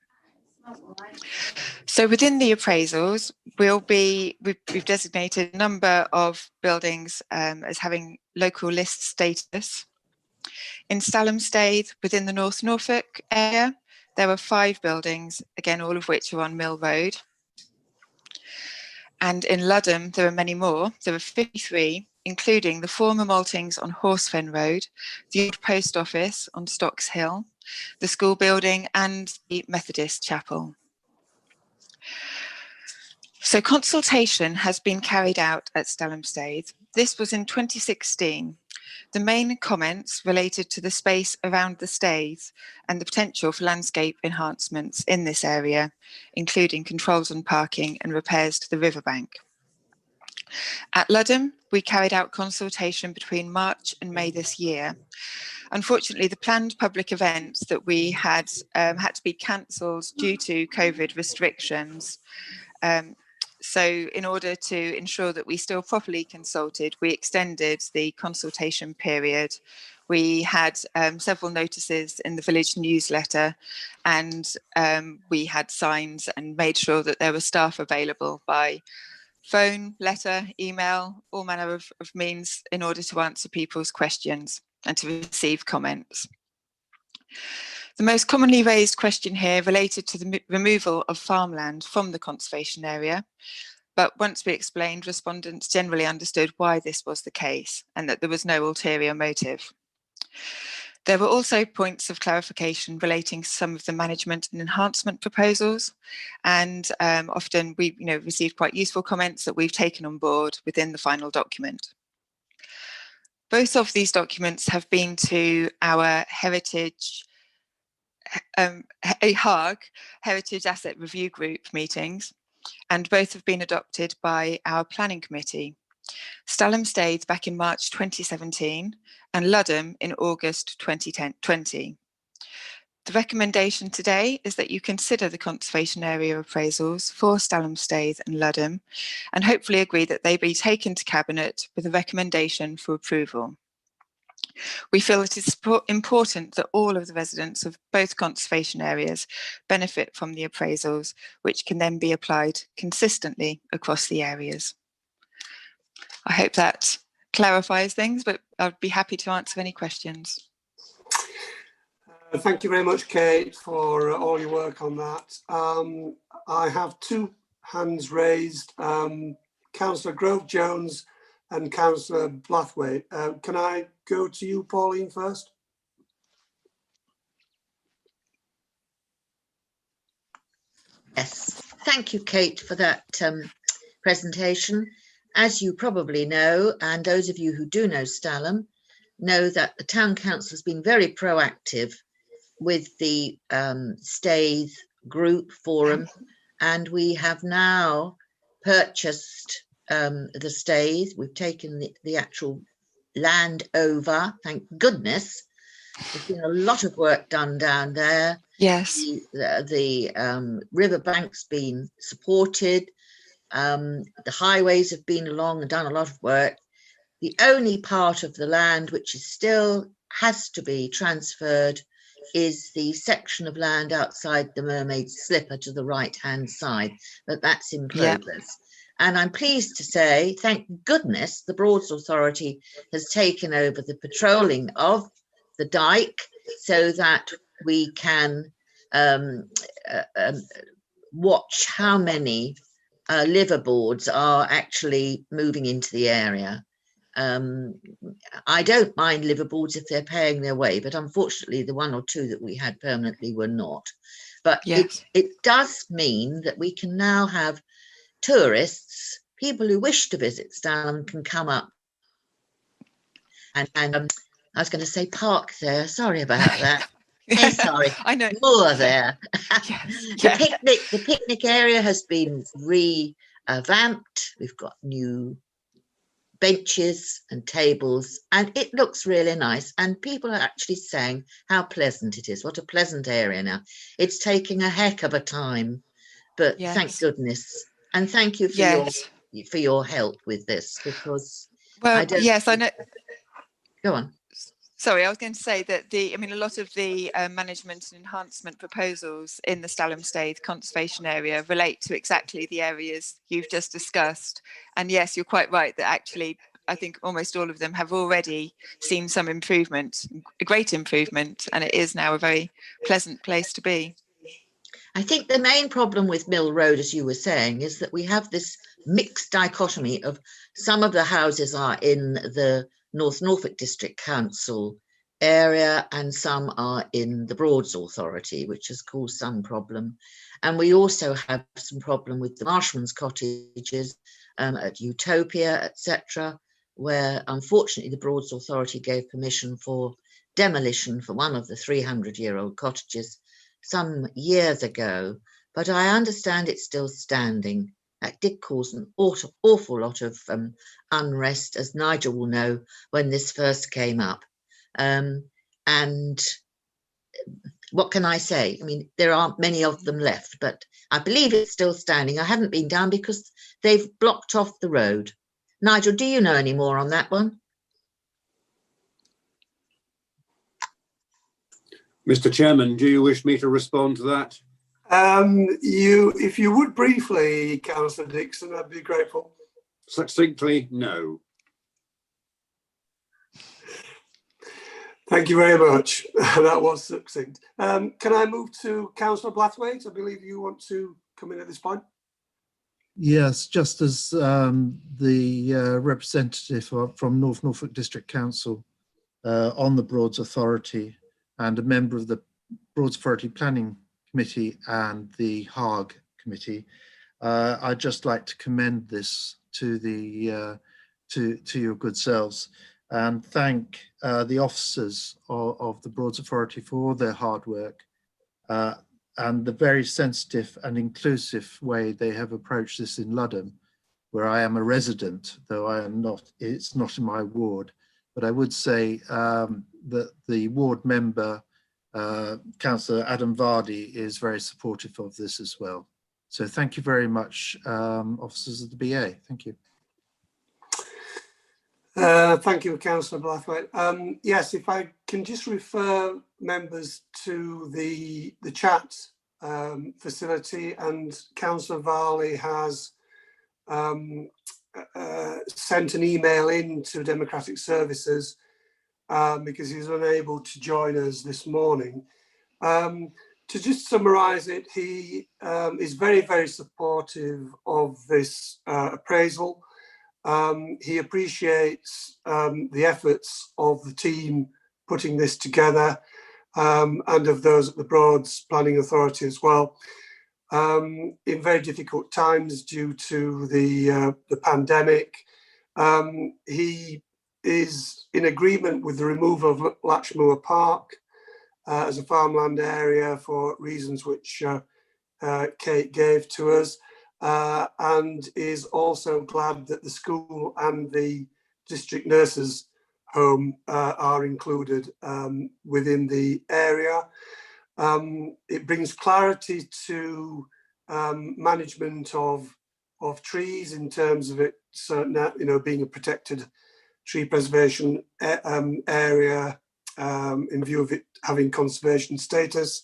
So within the appraisals, we've designated a number of buildings as having local list status. In Stalham-Staithe, within the North Norfolk area, there were 5 buildings, again, all of which are on Mill Road. And in Ludham, there are many more. There are 53, including the former Maltings on Horsefen Road, the old post office on Stocks Hill, the school building and the Methodist chapel. So consultation has been carried out at Stalham-Staithe. This was in 2016. The main comments related to the space around the Staithe and the potential for landscape enhancements in this area, including controls on parking and repairs to the riverbank. At Ludham, we carried out consultation between March and May this year. Unfortunately, the planned public events that we had had to be cancelled due to COVID restrictions. So in order to ensure that we still properly consulted, we extended the consultation period. We had several notices in the village newsletter, and we had signs and made sure that there were staff available by phone, letter, email, all manner of means in order to answer people's questions and to receive comments. The most commonly raised question here related to the removal of farmland from the conservation area, but once we explained, respondents generally understood why this was the case and that there was no ulterior motive. There were also points of clarification relating to some of the management and enhancement proposals, and often we received quite useful comments that we've taken on board within the final document. Both of these documents have been to our Heritage HARG, Heritage Asset Review Group meetings, and both have been adopted by our planning committee. Stalham-Staithe back in March 2017 and Ludham in August 2020. The recommendation today is that you consider the conservation area appraisals for Stalham-Staithe and Ludham and hopefully agree that they be taken to Cabinet with a recommendation for approval. We feel it is important that all of the residents of both conservation areas benefit from the appraisals, which can then be applied consistently across the areas. I hope that clarifies things, but I'd be happy to answer any questions. Thank you very much, Kate, for all your work on that. I have 2 hands raised, Councillor Grove-Jones and Councillor Blathwaite. Can I go to you, Pauline, first? Yes, thank you, Kate, for that presentation. As you probably know, and those of you who do know Stalham, know that the Town Council has been very proactive with the Staithe group forum, and we have now purchased the Staithe. We've taken the actual land over, thank goodness. There's been a lot of work done down there. Yes. The riverbank's been supported. The highways have been along and done a lot of work. The only part of the land which is still has to be transferred is the section of land outside the Mermaid Slipper to the right-hand side, but that's in progress. Yep. And I'm pleased to say, thank goodness, the Broads Authority has taken over the patrolling of the dike so that we can watch how many liverboards are actually moving into the area. I don't mind liverboards if they're paying their way, but unfortunately the 1 or 2 that we had permanently were not. But yes, it does mean that we can now have tourists, people who wish to visit Stalham can come up and I was going to say park there, sorry about that. Hey, sorry, I know. Moor there. Yes. The picnic area has been revamped. We've got new benches and tables, and it looks really nice. And people are actually saying how pleasant it is. What a pleasant area now. It's taking a heck of a time, but yes, thank goodness. And thank you for your help with this, because I know. Go on. Sorry, I was going to say that a lot of the management and enhancement proposals in the Stalham Staithe conservation area relate to exactly the areas you've just discussed. And yes, you're quite right that actually, I think almost all of them have already seen some improvement, a great improvement, and it is now a very pleasant place to be. I think the main problem with Mill Road, as you were saying, is that we have this mixed dichotomy of some of the houses are in the North Norfolk District Council area and some are in the Broads Authority, which has caused some problem. And we also have some problem with the Marshman's cottages at Utopia, etc., where unfortunately the Broads Authority gave permission for demolition for one of the 300-year-old cottages some years ago, but I understand it's still standing. That did cause an awful lot of unrest, as Nigel will know, when this first came up. And what can I say? I mean, there aren't many of them left, but I believe it's still standing. I haven't been down because they've blocked off the road. Nigel, do you know any more on that one? Mr. Chairman, do you wish me to respond to that? If you would briefly, Councillor Dixon, I'd be grateful. Succinctly, no. Thank you very much. That was succinct. Can I move to Councillor Blathwaite? I believe you want to come in at this point. Yes, just as the representative from North Norfolk District Council on the Broads Authority and a member of the Broads Authority Planning Committee and the Hague Committee, I'd just like to commend this to the to your good selves and thank the officers of the Broads Authority for all their hard work and the very sensitive and inclusive way they have approached this in Ludham, where I am a resident, though I am not, it's not in my ward. But I would say that the ward member, Councillor Adam Vardy, is very supportive of this as well. So thank you very much, officers of the BA. Thank you. Thank you, Councillor Blathwaite. Yes, if I can just refer members to the chat facility, and Councillor Varley has sent an email in to Democratic Services because he's unable to join us this morning. To just summarise it, he is very, very supportive of this appraisal. He appreciates the efforts of the team putting this together and of those at the Broads Planning Authority as well. In very difficult times due to the pandemic, he is in agreement with the removal of Latchmoor Park as a farmland area for reasons which Kate gave to us. And is also glad that the school and the district nurses home are included within the area. It brings clarity to management of trees in terms of it, being a protected tree preservation area in view of it having conservation status.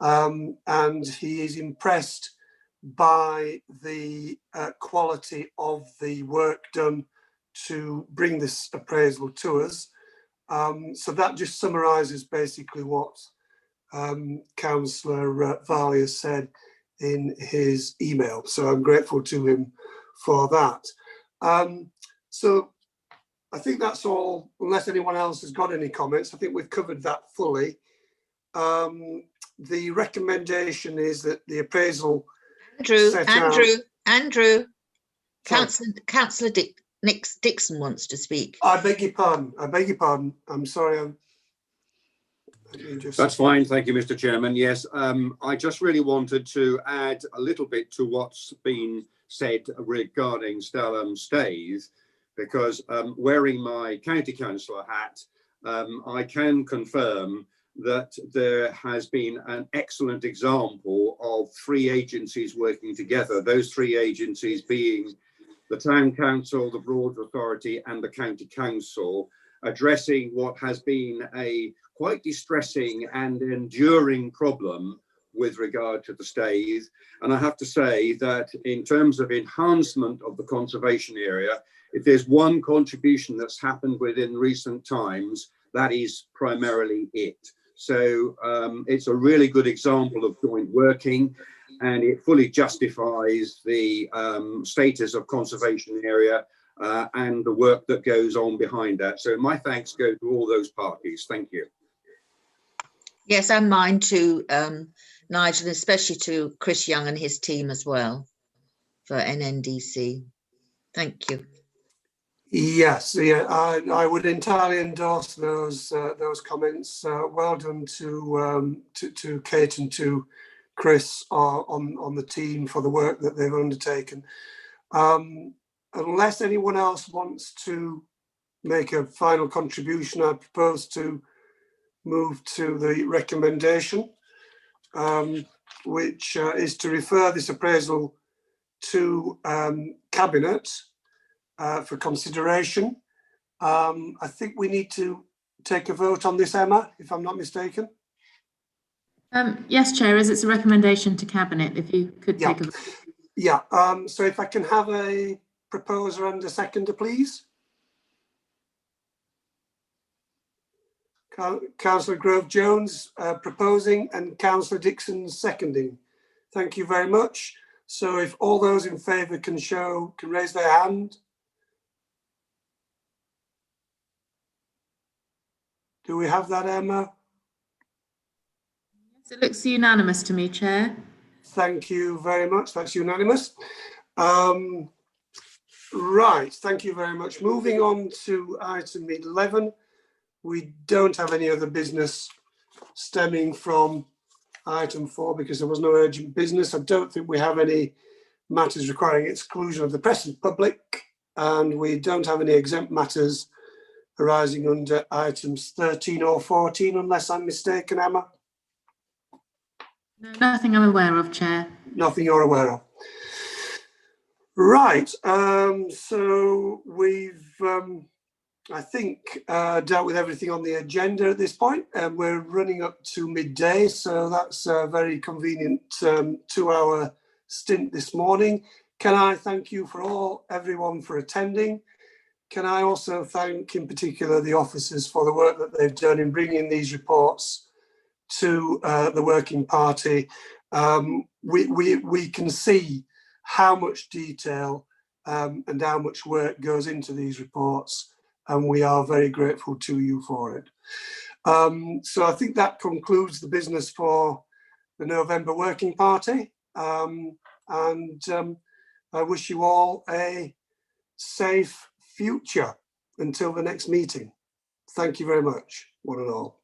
And he is impressed by the quality of the work done to bring this appraisal to us. So that just summarises basically what Councillor Varley has said in his email. So I'm grateful to him for that. So I think that's all, unless anyone else has got any comments. I think we've covered that fully. The recommendation is that the appraisal Andrew, Councillor Dixon wants to speak. I beg your pardon. I'm sorry. That's fine. Thank you, Mr. Chairman. Yes, I just really wanted to add a little bit to what's been said regarding Stalham Staithe, because wearing my county councillor hat, I can confirm that there has been an excellent example of three agencies working together, those three agencies being the Town Council, the Broads Authority and the County Council. addressing what has been a quite distressing and enduring problem with regard to the stays. And I have to say that in terms of enhancement of the conservation area, if there's one contribution that's happened within recent times, that is primarily it. So it's a really good example of joint working, and it fully justifies the status of conservation area and the work that goes on behind that. So my thanks go to all those parties. Thank you. Yes, and mine too, Nigel, especially to Chris Young and his team as well for NNDC. Thank you. Yes, yeah, I would entirely endorse those comments. Well done to Kate and to Chris on the team for the work that they've undertaken. Unless anyone else wants to make a final contribution, I propose to move to the recommendation, which is to refer this appraisal to Cabinet for consideration. I think we need to take a vote on this, Emma, if I'm not mistaken. Yes, Chair, as it's a recommendation to Cabinet, if you could take a vote. Yeah, so if I can have a proposer and a seconder, please. Councillor Grove-Jones proposing and Councillor Dixon seconding. Thank you very much. So if all those in favour can raise their hand. Do we have that, Emma? Yes, it looks unanimous to me, Chair. Thank you very much. That's unanimous. Right, thank you very much. Moving on to item 11. We don't have any other business stemming from item 4 because there was no urgent business. I don't think we have any matters requiring exclusion of the press and public, and we don't have any exempt matters arising under items 13 or 14, unless I'm mistaken, Emma? No, nothing I'm aware of, Chair. Nothing you're aware of. Right, so we've, I think, dealt with everything on the agenda at this point, and we're running up to midday, so that's a very convenient 2-hour stint this morning. Can I thank you everyone for attending? Can I also thank in particular the officers for the work that they've done in bringing these reports to the working party. We can see how much detail and how much work goes into these reports, and we are very grateful to you for it. So I think that concludes the business for the November working party, and I wish you all a safe future until the next meeting. Thank you very much, one and all.